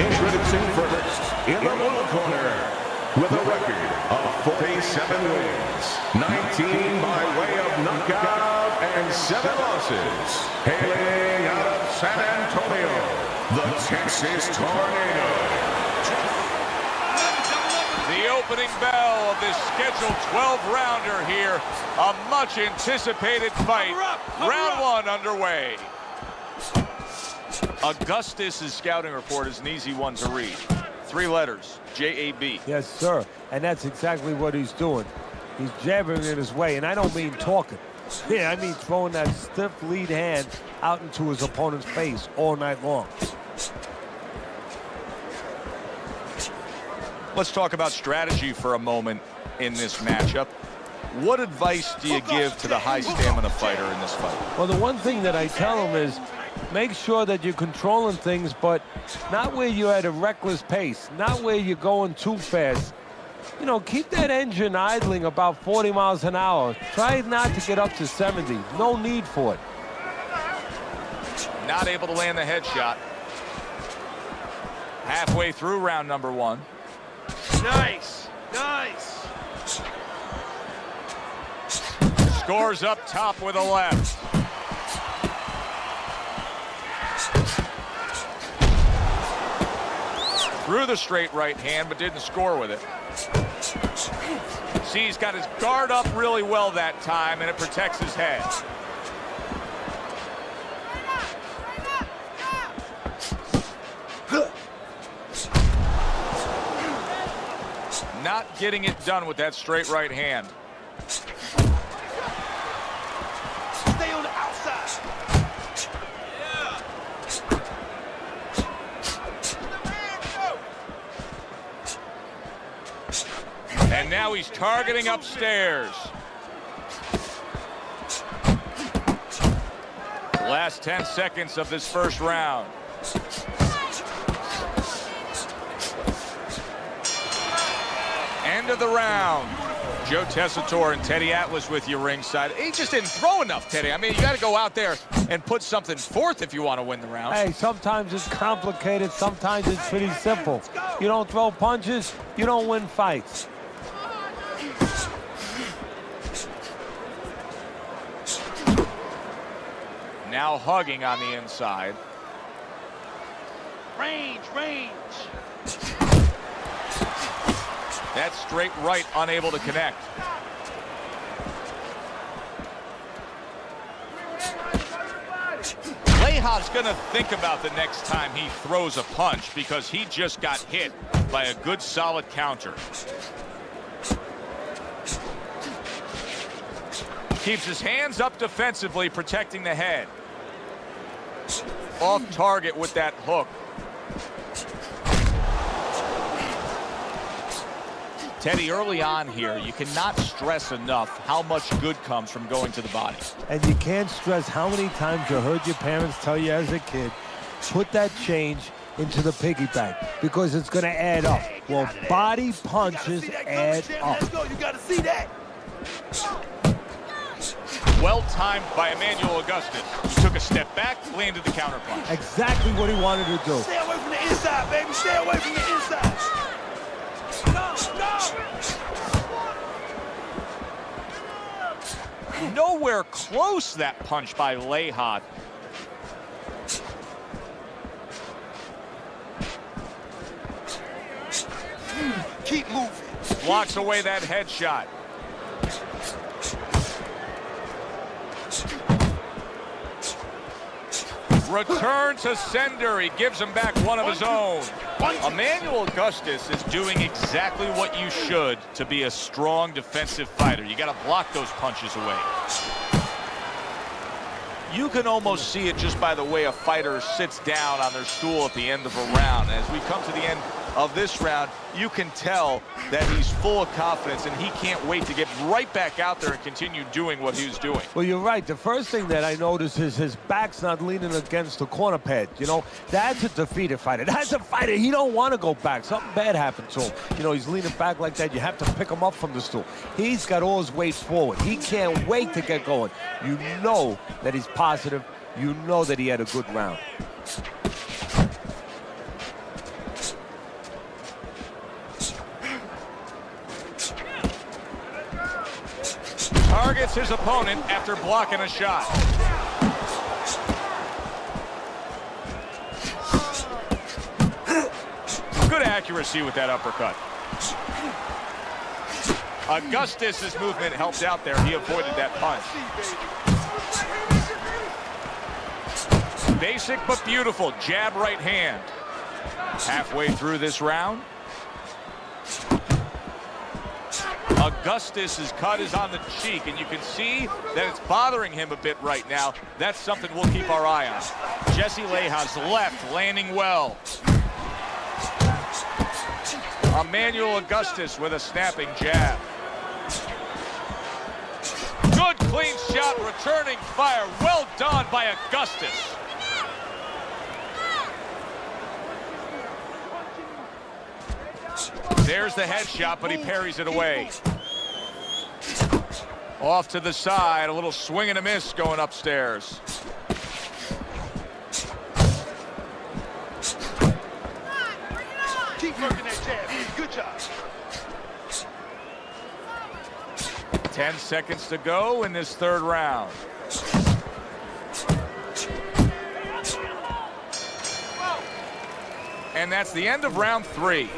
Introducing first, in the blue corner, with a record of 47 wins, 19 by way of knockout, and 7 losses, hailing out of San Antonio, the Texas Tornado. The opening bell of this scheduled 12-rounder here. A much-anticipated fight. Round 1 underway. Augustus' scouting report is an easy one to read. 3 letters, J-A-B. Yes, sir. And that's exactly what he's doing. He's jabbing in his way, and I don't mean talking. Yeah, I mean throwing that stiff lead hand out into his opponent's face all night long. Let's talk about strategy for a moment in this matchup. What advice do you give to the high stamina fighter in this fight? Well, the one thing that I tell him is make sure that you're controlling things, but not where you're at a reckless pace, not where you're going too fast. You know, keep that engine idling about 40 miles an hour. Try not to get up to 70. No need for it. Not able to land the headshot. Halfway through round number 1. Nice, nice. Scores up top with a left. Threw the straight right hand, but didn't score with it. See, he's got his guard up really well that time, and it protects his head. Not getting it done with that straight right hand. Stay on the outside. And now he's targeting upstairs. Last 10 seconds of this first round. End of the round. Joe Tessitore and Teddy Atlas with you ringside. He just didn't throw enough, Teddy. I mean, you got to go out there and put something forth if you want to win the round. Hey, sometimes it's complicated, sometimes it's pretty simple. You don't throw punches, you don't win fights. Now hugging on the inside. Range, range. That straight right unable to connect. Leijad's gonna think about the next time he throws a punch because he just got hit by a good solid counter. Keeps his hands up defensively, protecting the head. Off target with that hook. Teddy, early on here, you cannot stress enough how much good comes from going to the body. And you can't stress how many times you heard your parents tell you as a kid, put that change into the piggy bank because it's going to add up. Well, body punches add up. Let's go. You got to see that. Well timed by Emmanuel Augustus. He took a step back, landed the counter punch. Exactly what he wanted to do. Stay away from the inside, baby. Stay away from the inside. Go, Nowhere close, that punch by Leijad. Keep moving. Blocks away that headshot. Return to sender. He gives him back one of his own. Emmanuel Augustus is doing exactly what you should to be a strong defensive fighter. You got to block those punches away. You can almost see it just by the way a fighter sits down on their stool at the end of a round. As we come to the end of this round, you can tell that he's full of confidence and he can't wait to get right back out there and continue doing what he was doing. Well, you're right. The first thing that I noticed is his back's not leaning against the corner pad. You know, that's a defeated fighter. That's a fighter. He don't want to go back. Something bad happened to him. You know, he's leaning back like that. You have to pick him up from the stool. He's got all his weight forward. He can't wait to get going. You know that he's positive. You know that he had a good round. targets his opponent after blocking a shot. Good accuracy with that uppercut. Augustus's movement helped out there. He avoided that punch. Basic but beautiful jab right hand. Halfway through this round. Augustus's cut is on the cheek, and you can see that it's bothering him a bit right now. That's something we'll keep our eye on. Jesse Lejas left, landing well. Emmanuel Augustus with a snapping jab. Good clean shot, returning fire. Well done by Augustus. There's the headshot, but he parries it away. Off to the side, a little swing and a miss going upstairs. Keep working that jab. Good job. 10 seconds to go in this third round. And that's the end of round 3.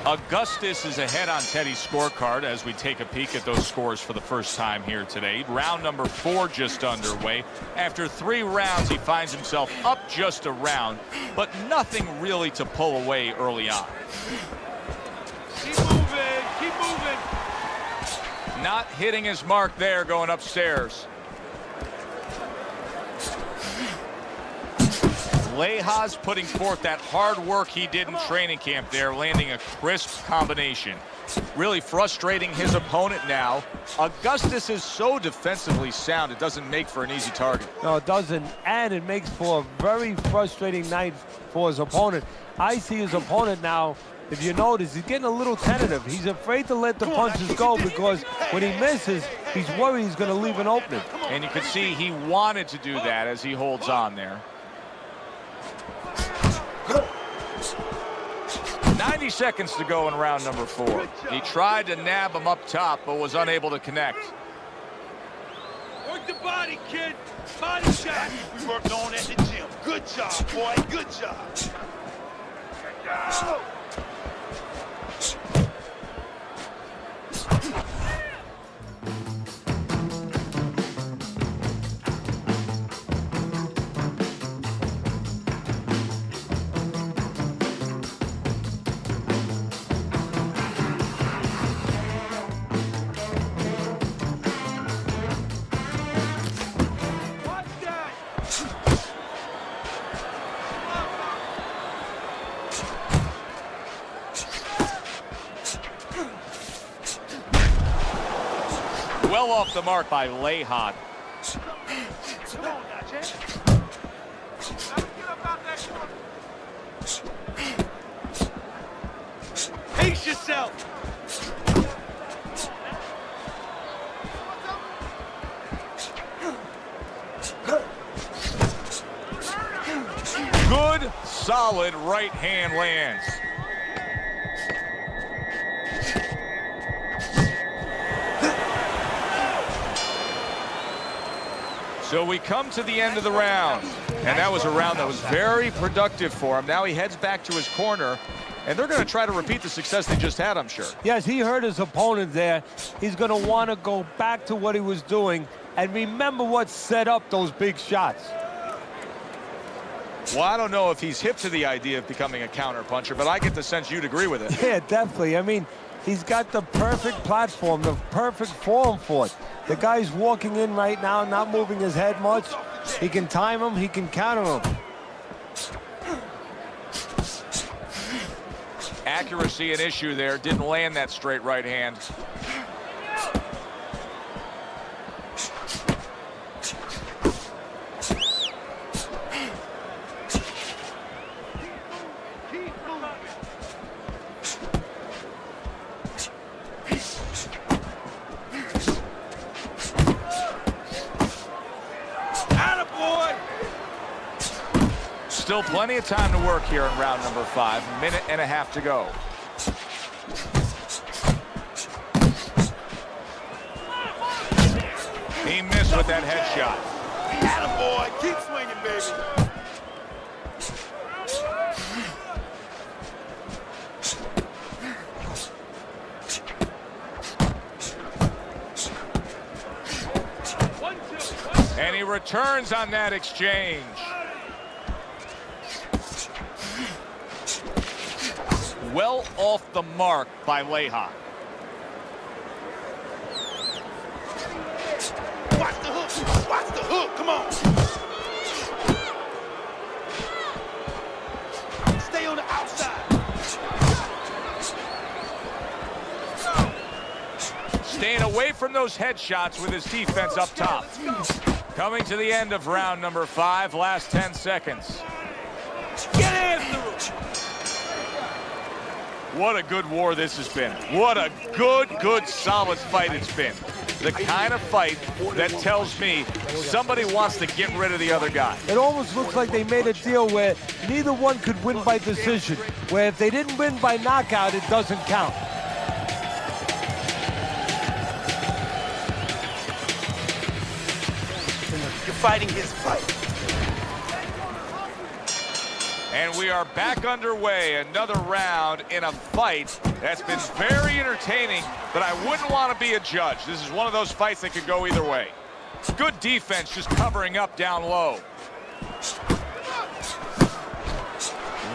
Augustus is ahead on Teddy's scorecard as we take a peek at those scores for the first time here today. Round number 4 just underway. After 3 rounds, he finds himself up just a round, but nothing really to pull away early on. Keep moving. Keep moving. Not hitting his mark there going upstairs. Lejas putting forth that hard work he did in training camp there, landing a crisp combination. Really frustrating his opponent now. Augustus is so defensively sound, it doesn't make for an easy target. No, it doesn't, and it makes for a very frustrating night for his opponent. I see his opponent now, if you notice, he's getting a little tentative. He's afraid to let the punches go because when he misses, he's worried he's going to leave an opening. And you can see he wanted to do that as he holds on there. 90 seconds to go in round number 4. He tried to nab him up top, but was unable to connect. Work the body, kid. Body shot. We worked on at the gym. Good job, boy. Good job. Well off the mark by Lejas. Come on now, Jack. Pace yourself. Good, solid right hand lands. So we come to the end of the round, and that was a round that was very productive for him. Now he heads back to his corner, and they're going to try to repeat the success they just had, I'm sure. Yes, he hurt his opponent there. He's going to want to go back to what he was doing and remember what set up those big shots. Well, I don't know if he's hip to the idea of becoming a counterpuncher, but I get the sense you'd agree with it. Yeah, definitely. I mean, he's got the perfect platform, the perfect form for it. The guy's walking in right now, not moving his head much. He can time him, he can counter him. Accuracy an issue there, didn't land that straight right hand. Still plenty of time to work here in round number 5. A minute and a half to go. He missed with that headshot. Attaboy, keep swinging, baby. And he returns on that exchange. Well off the mark by Leija. Watch the hook. Watch the hook. Come on. Stay on the outside. Staying away from those headshots with his defense up top. Coming to the end of round number 5, last 10 seconds. Get after him. What a good war this has been. What a good, solid fight it's been. The kind of fight that tells me somebody wants to get rid of the other guy. It almost looks like they made a deal where neither one could win by decision, where if they didn't win by knockout, it doesn't count. You're fighting his fight. And we are back underway, another round in a fight that's been very entertaining, but I wouldn't want to be a judge. This is one of those fights that could go either way. Good defense just covering up down low.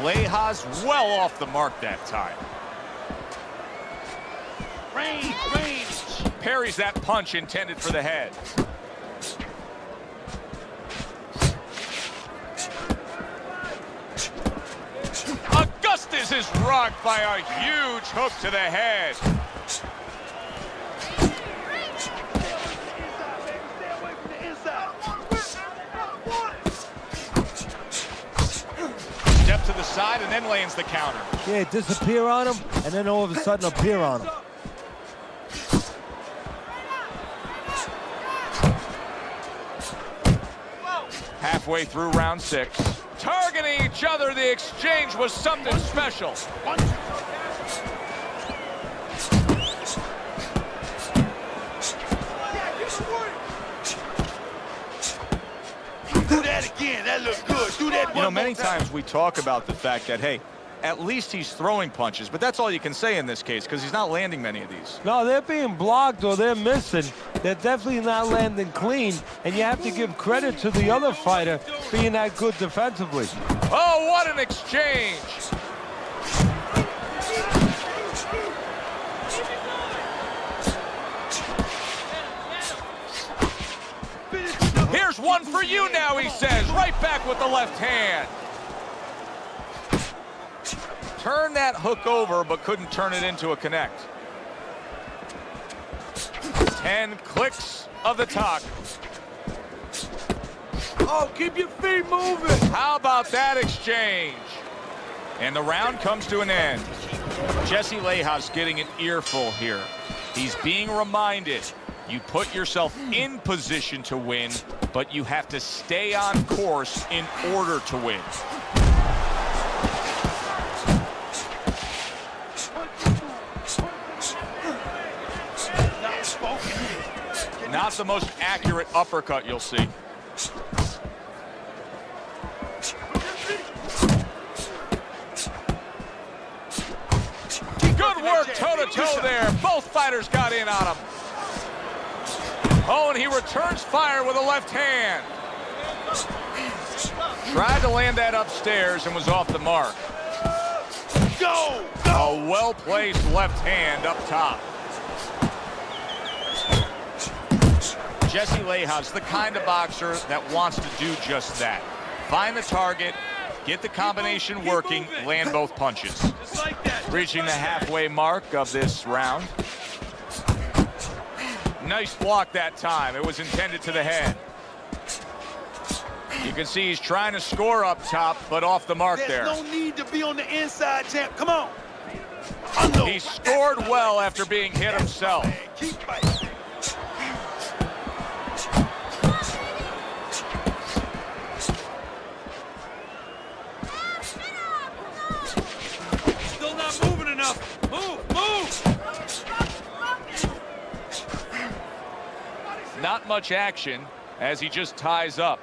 Leija's well off the mark that time. Range. Parries that punch intended for the head. Augustus is rocked by a huge hook to the head. Step to the side and then lands the counter. Yeah, disappear on him, and then all of a sudden appear on him. Halfway through round 6. Targeting each other, the exchange was something special. Do that again. That looked good. Do that one You know, more many time. times we talk about the fact that, hey, at least he's throwing punches, but that's all you can say in this case because he's not landing many of these. No, they're being blocked or they're missing. They're definitely not landing clean, and you have to give credit to the other fighter being that good defensively. Oh, what an exchange! Here's one for you now, he says, right back with the left hand. Turned that hook over, but couldn't turn it into a connect. 10 clicks of the talk. Oh, keep your feet moving. How about that exchange? And the round comes to an end. Jesse Leija's getting an earful here. He's being reminded, you put yourself in position to win, but you have to stay on course in order to win. Not the most accurate uppercut you'll see. Good work toe-to-toe there. Both fighters got in on him. Oh, and he returns fire with a left hand. Tried to land that upstairs and was off the mark. Go! A well-placed left hand up top. Jesse Leija's the kind of boxer that wants to do just that. Find the target, get the combination working, land both punches. Reaching the halfway mark of this round. Nice block that time. It was intended to the head. You can see he's trying to score up top, but off the mark there. There's no need to be on the inside, champ. Come on. He scored well after being hit himself. Keep fighting. Still not moving enough. Move, move. Not much action as he just ties up.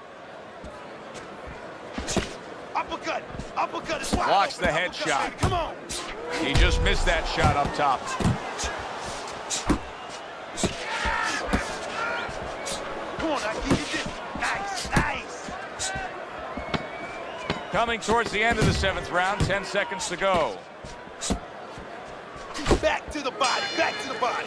Uppercut. Uppercut is wide Blocks open. the headshot. Baby. Come on. He just missed that shot up top. Come on, I give you this. Nice, nice. Coming towards the end of the 7th round, 10 seconds to go. Back to the body. Back to the body.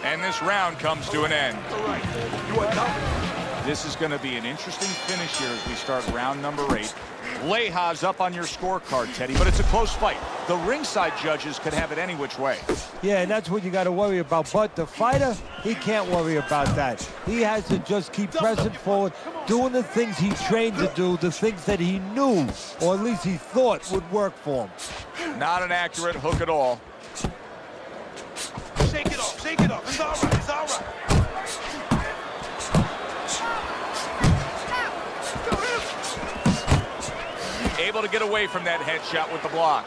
And this round comes to an end. All right. You are confident. This is going to be an interesting finish here as we start round number 8. Leja's up on your scorecard, Teddy, but it's a close fight. The ringside judges could have it any which way. Yeah, and that's what you got to worry about. But the fighter, he can't worry about that. He has to just keep pressing forward, doing the things he trained to do, the things that he knew, or at least he thought would work for him. Not an accurate hook at all. Shake it off. Shake it off. It's all right. It's all right. Able to get away from that headshot with the block.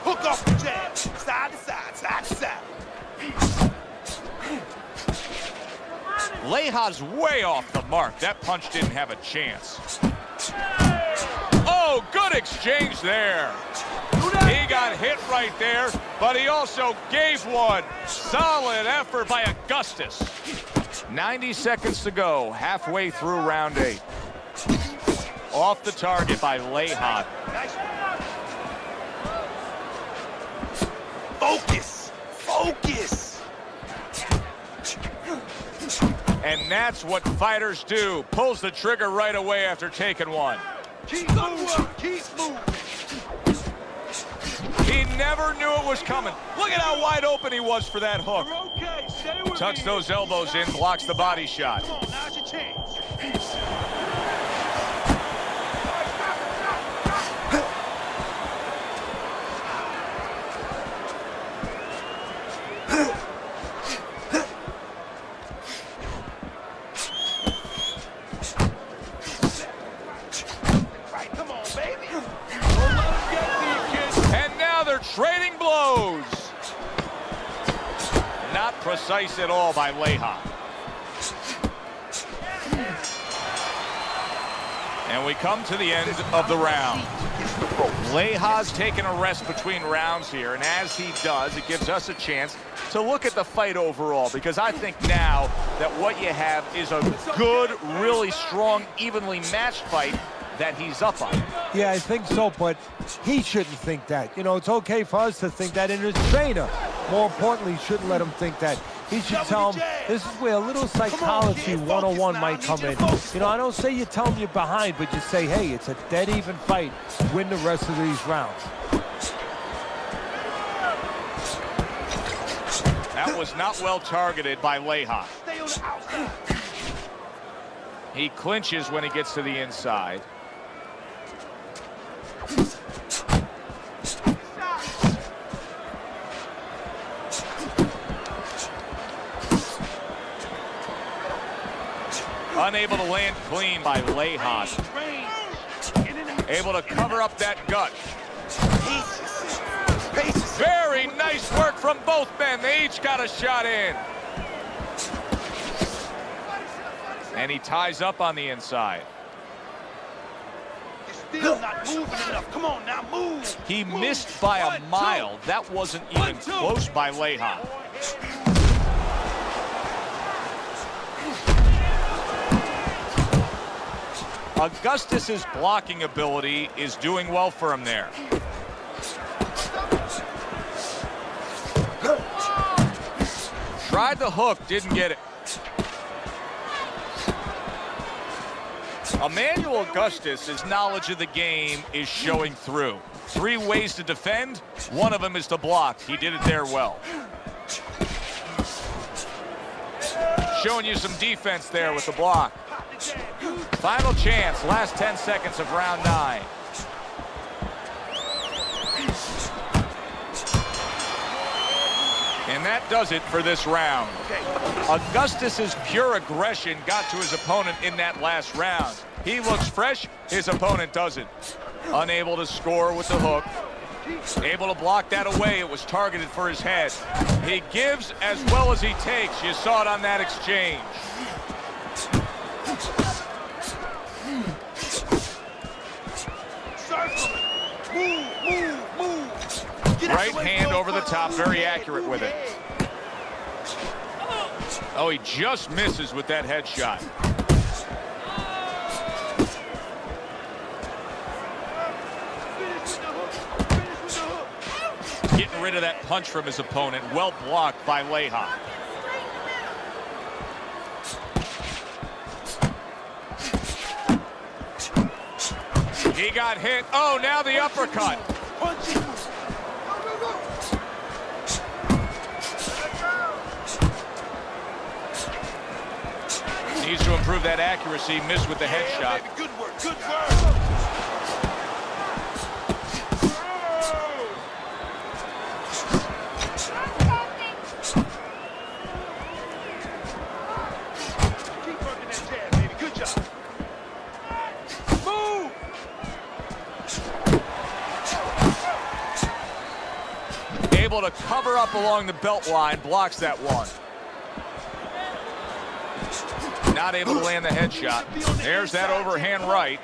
Hook off the jab. Side to side. Side to side. Leja's way off the mark. That punch didn't have a chance. Oh, good exchange there. He got hit right there, but he also gave one. Solid effort by Augustus. 90 seconds to go, halfway through round 8. Off the target by Leja. Nice. Focus. Focus. And that's what fighters do. Pulls the trigger right away after taking one. Keep moving. Keep moving. He never knew it was coming. Look at how wide open he was for that hook. Okay, stay with Tucks me. those elbows in, blocks the body shot. Come on, now's your chance. Right, come on, baby. Don't let him get to you, kid. And now they're trading blows. Not precise at all by Leja. And we come to the end of the round. Leja's taking a rest between rounds here, and as he does, it gives us a chance to look at the fight overall, because I think now that what you have is a good, really strong, evenly matched fight that he's up on. Yeah, I think so, but he shouldn't think that. You know, it's okay for us to think that, and his trainer, more importantly, shouldn't let him think that. He should tell him this is where a little psychology 101 might come in. You know, I don't say you tell him you're behind, but you say, hey, it's a dead even fight. Win the rest of these rounds. That was not well targeted by Leja. Stay on the outside. He clinches when he gets to the inside. Unable to land clean by Leja. Able to cover up that gut. Very nice work from both men. They each got a shot in. And he ties up on the inside. You're still not moving enough. Come on now, move. He missed by a mile. That wasn't even close by Leja. Augustus's blocking ability is doing well for him there. Tried the hook, didn't get it. Emmanuel Augustus' knowledge of the game is showing through. 3 ways to defend, one of them is to block. He did it there well. Showing you some defense there with the block. Final chance, last 10 seconds of round 9. And that does it for this round. Augustus's pure aggression got to his opponent in that last round. He looks fresh, his opponent doesn't. Unable to score with the hook. Able to block that away. It was targeted for his head. He gives as well as he takes. You saw it on that exchange. Right hand over the top, very accurate with it. Oh, he just misses with that headshot. Getting rid of that punch from his opponent. Well blocked by Leija. He got hit. Oh, now the uppercut. Needs to improve that accuracy. Missed with the headshot. Good work, good work. Able to cover up along the belt line, blocks that one. Not able to land the headshot. There's that overhand right.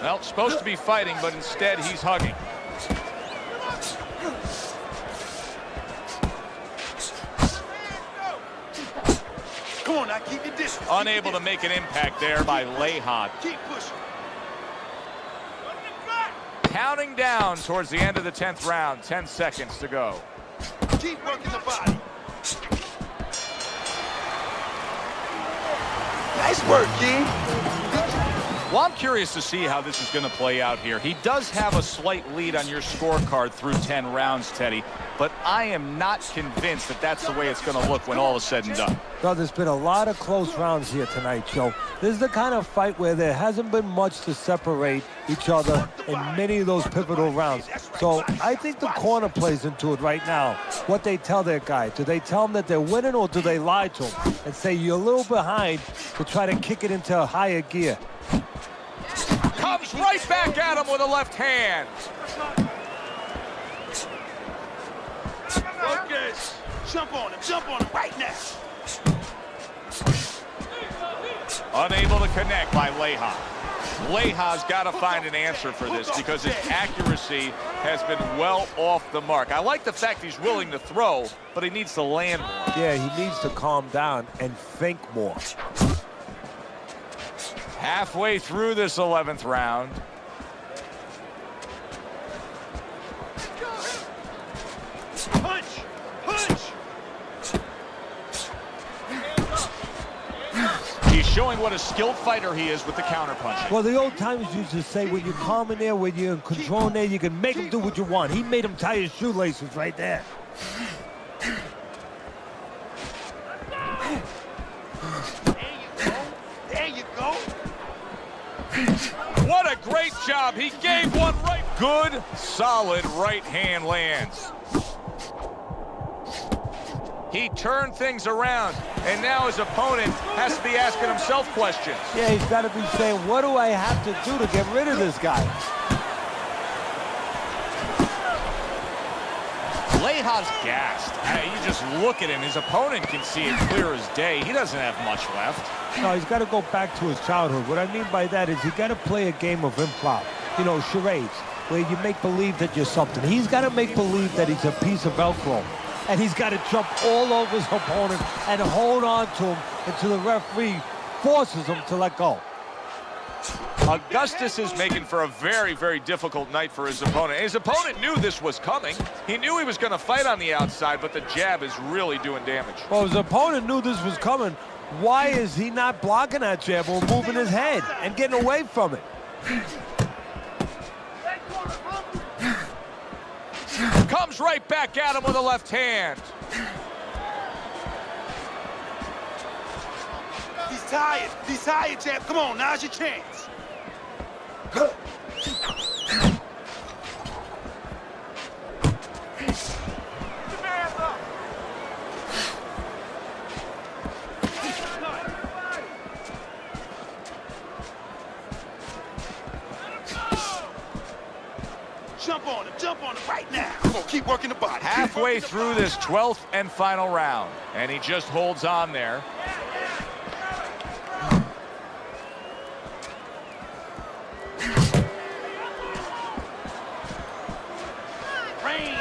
Well, supposed to be fighting, but instead he's hugging. Come on now, keep your distance. Unable to make an impact there by Leija. Keep pushing. Counting down towards the end of the 10th round. 10 seconds to go. Keep working the body. Nice work, kid. Well, I'm curious to see how this is going to play out here. He does have a slight lead on your scorecard through 10 rounds, Teddy, but I am not convinced that that's the way it's going to look when all is said and done. No, there's been a lot of close rounds here tonight, Joe. This is the kind of fight where there hasn't been much to separate each other in many of those pivotal rounds. So I think the corner plays into it right now. What they tell their guy. Do they tell him that they're winning, or do they lie to him and say you're a little behind to try to kick it into a higher gear? Comes right back at him with a left hand. Focus. Jump on him right now. Unable to connect by Leija. Leija's got to find an answer for this because his accuracy has been well off the mark. I like the fact he's willing to throw, but he needs to land more. Yeah, he needs to calm down and think more. Halfway through this 11th round. Punch! Punch! He's showing what a skilled fighter he is with the counterpunch. Well, the old timers used to say when you're calm in there, when you're in control in there, you can make him do what you want. He made him tie his shoelaces right there. There you go. What a great job. He gave one right. Good, solid right hand lands. He turned things around, and now his opponent has to be asking himself questions. Yeah, he's got to be saying, what do I have to do to get rid of this guy? Leija's gassed. You just look at him. His opponent can see it clear as day. He doesn't have much left. No, he's got to go back to his childhood. What I mean by that is he got to play a game of improv. You know, charades, where you make believe that you're something. He's got to make believe that he's a piece of Velcro. And he's got to jump all over his opponent and hold on to him until the referee forces him to let go. Augustus is making for a very, very difficult night for his opponent. His opponent knew this was coming. He knew he was going to fight on the outside, but the jab is really doing damage. Well, his opponent knew this was coming. Why is he not blocking that jab or moving his head and getting away from it? Comes right back at him with a left hand. He's tired. He's tired, champ. Come on, now's your chance. Jump on him right now. Come on, keep working the body. Halfway through this 12th and final round, and he just holds on there. Range.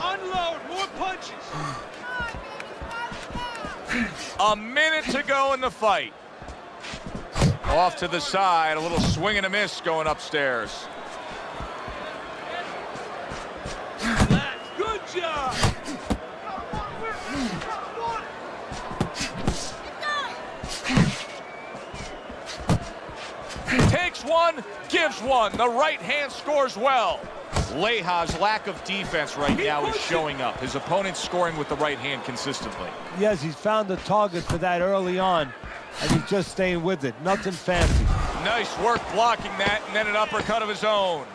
Unload, more punches. A minute to go in the fight. Off to the side, a little swing and a miss going upstairs. Good job. Takes one, gives one. The right hand scores well. Leja's lack of defense right now is showing up. His opponent's scoring with the right hand consistently. Yes, he's found the target for that early on, and he's just staying with it. Nothing fancy. Nice work blocking that, and then an uppercut of his own.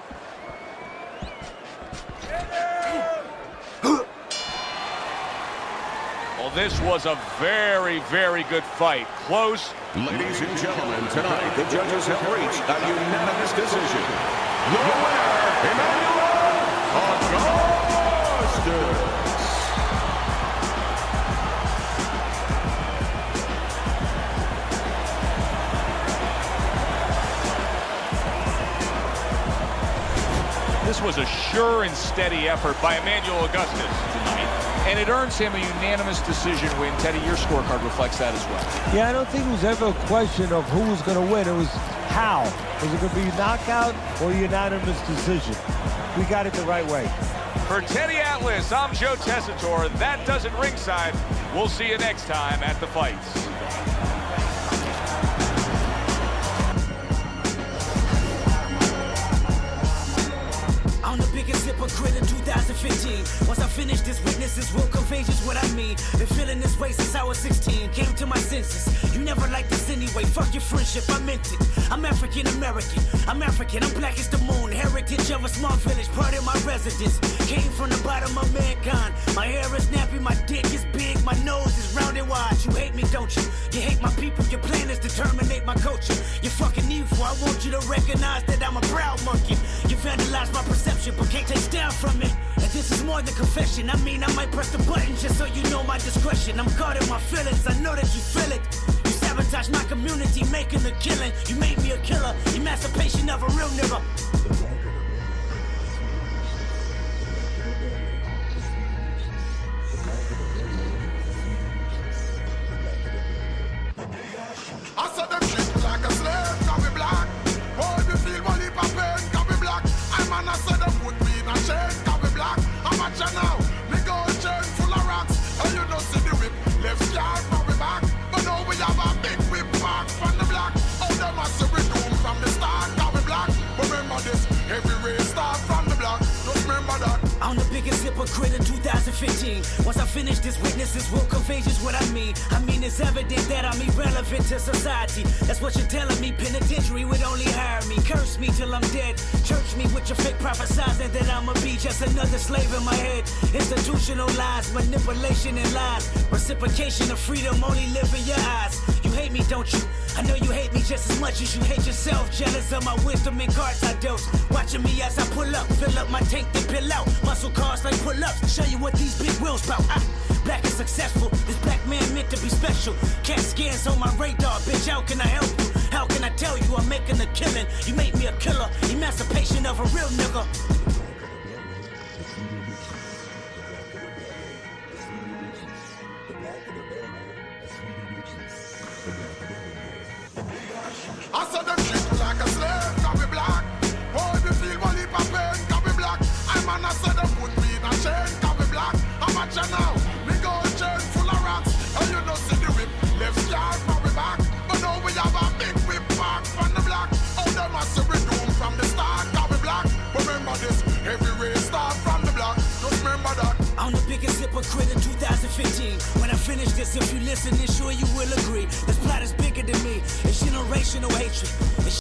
Well, this was a very, very good fight. Close. Ladies and gentlemen, tonight the judges have reached a unanimous decision. The winner, Emmanuel Augustus. This was a sure and steady effort by Emmanuel Augustus tonight. And it earns him a unanimous decision win. Teddy, your scorecard reflects that as well. Yeah, I don't think it was ever a question of who was going to win. It was how. Was it going to be a knockout or a unanimous decision? We got it the right way. For Teddy Atlas, I'm Joe Tessitore. That does it ringside. We'll see you next time at the fights. I'm the biggest hypocrite in 2015. Once I finish this, witnesses will convey just what I mean. Been feeling this way since I was 16. Came to my senses. You never liked this anyway. Fuck your friendship, I meant it. I'm African American. I'm African. I'm black as the moon. Heritage of a small village. Part of my residence. Came from the bottom of mankind. My hair is nappy. My dick is big. My nose is round and wide. You hate me, don't you? You hate my people. Your plan is to terminate my culture. You're fucking evil. I want you to recognize that I'm a proud monkey. You vandalize my perception, but can't take down from it. And this is more than confession. I mean, I might press the button just so you know my discretion. I'm guarding my feelings. I know that you feel it. You sabotage my community, making a killing. You made me a killer. Emancipation of a real nigga. I saw them treat me like a slave, can we black? Oh, if you feel one heap of pain, can we black? I'm on a set of put me in a chain, can we black? I'm at you now, me gold chain full of rocks. And you don't see the whip, left scar from we back. But now we have a big whip back from the block. Oh, them a see we doom from the start, can we black? Remember this, every race start from the block. Just remember that. I'm the biggest hypocrite in 2015. Once I finish this, witnesses will convey just what I mean. I mean, it's evident that I'm irrelevant to society. That's what you're telling me. Penitentiary would only hire me. Curse me till I'm dead. Church me with your fake prophesizing that I'ma be just another slave in my head. Institutional lies, manipulation and lies. Reciprocation of freedom only live in your eyes. You hate me, don't you? I know you hate me just as much as you hate yourself. Jealous of my wisdom and cards I dose. Watching me as I pull up, fill up my tank, then pill out. Muscle cars like pull-ups, show you what these big wheels bout. Black and successful, this black man meant to be special. Cat scans on my radar, bitch, how can I help you? How can I tell you I'm making a killing? You made me a killer, emancipation of a real nigga. I saw them treat me like a slave, can we black? Oh, if you feel one heap of pain, can we black? I'm on a set of put me in a chain, can we black? I'm at you now, me gold chain full of rocks. And you don't see the whip, left scar from we back. But now we have a big whip back from the block. Oh, them a see we doom from the start, can we black? Remember this, every race start from the block. Just remember that. I'm the biggest hypocrite in 2015. When I finish this, if you listen, then sure you will agree. This plot is bigger than me. It's generational hatred. It's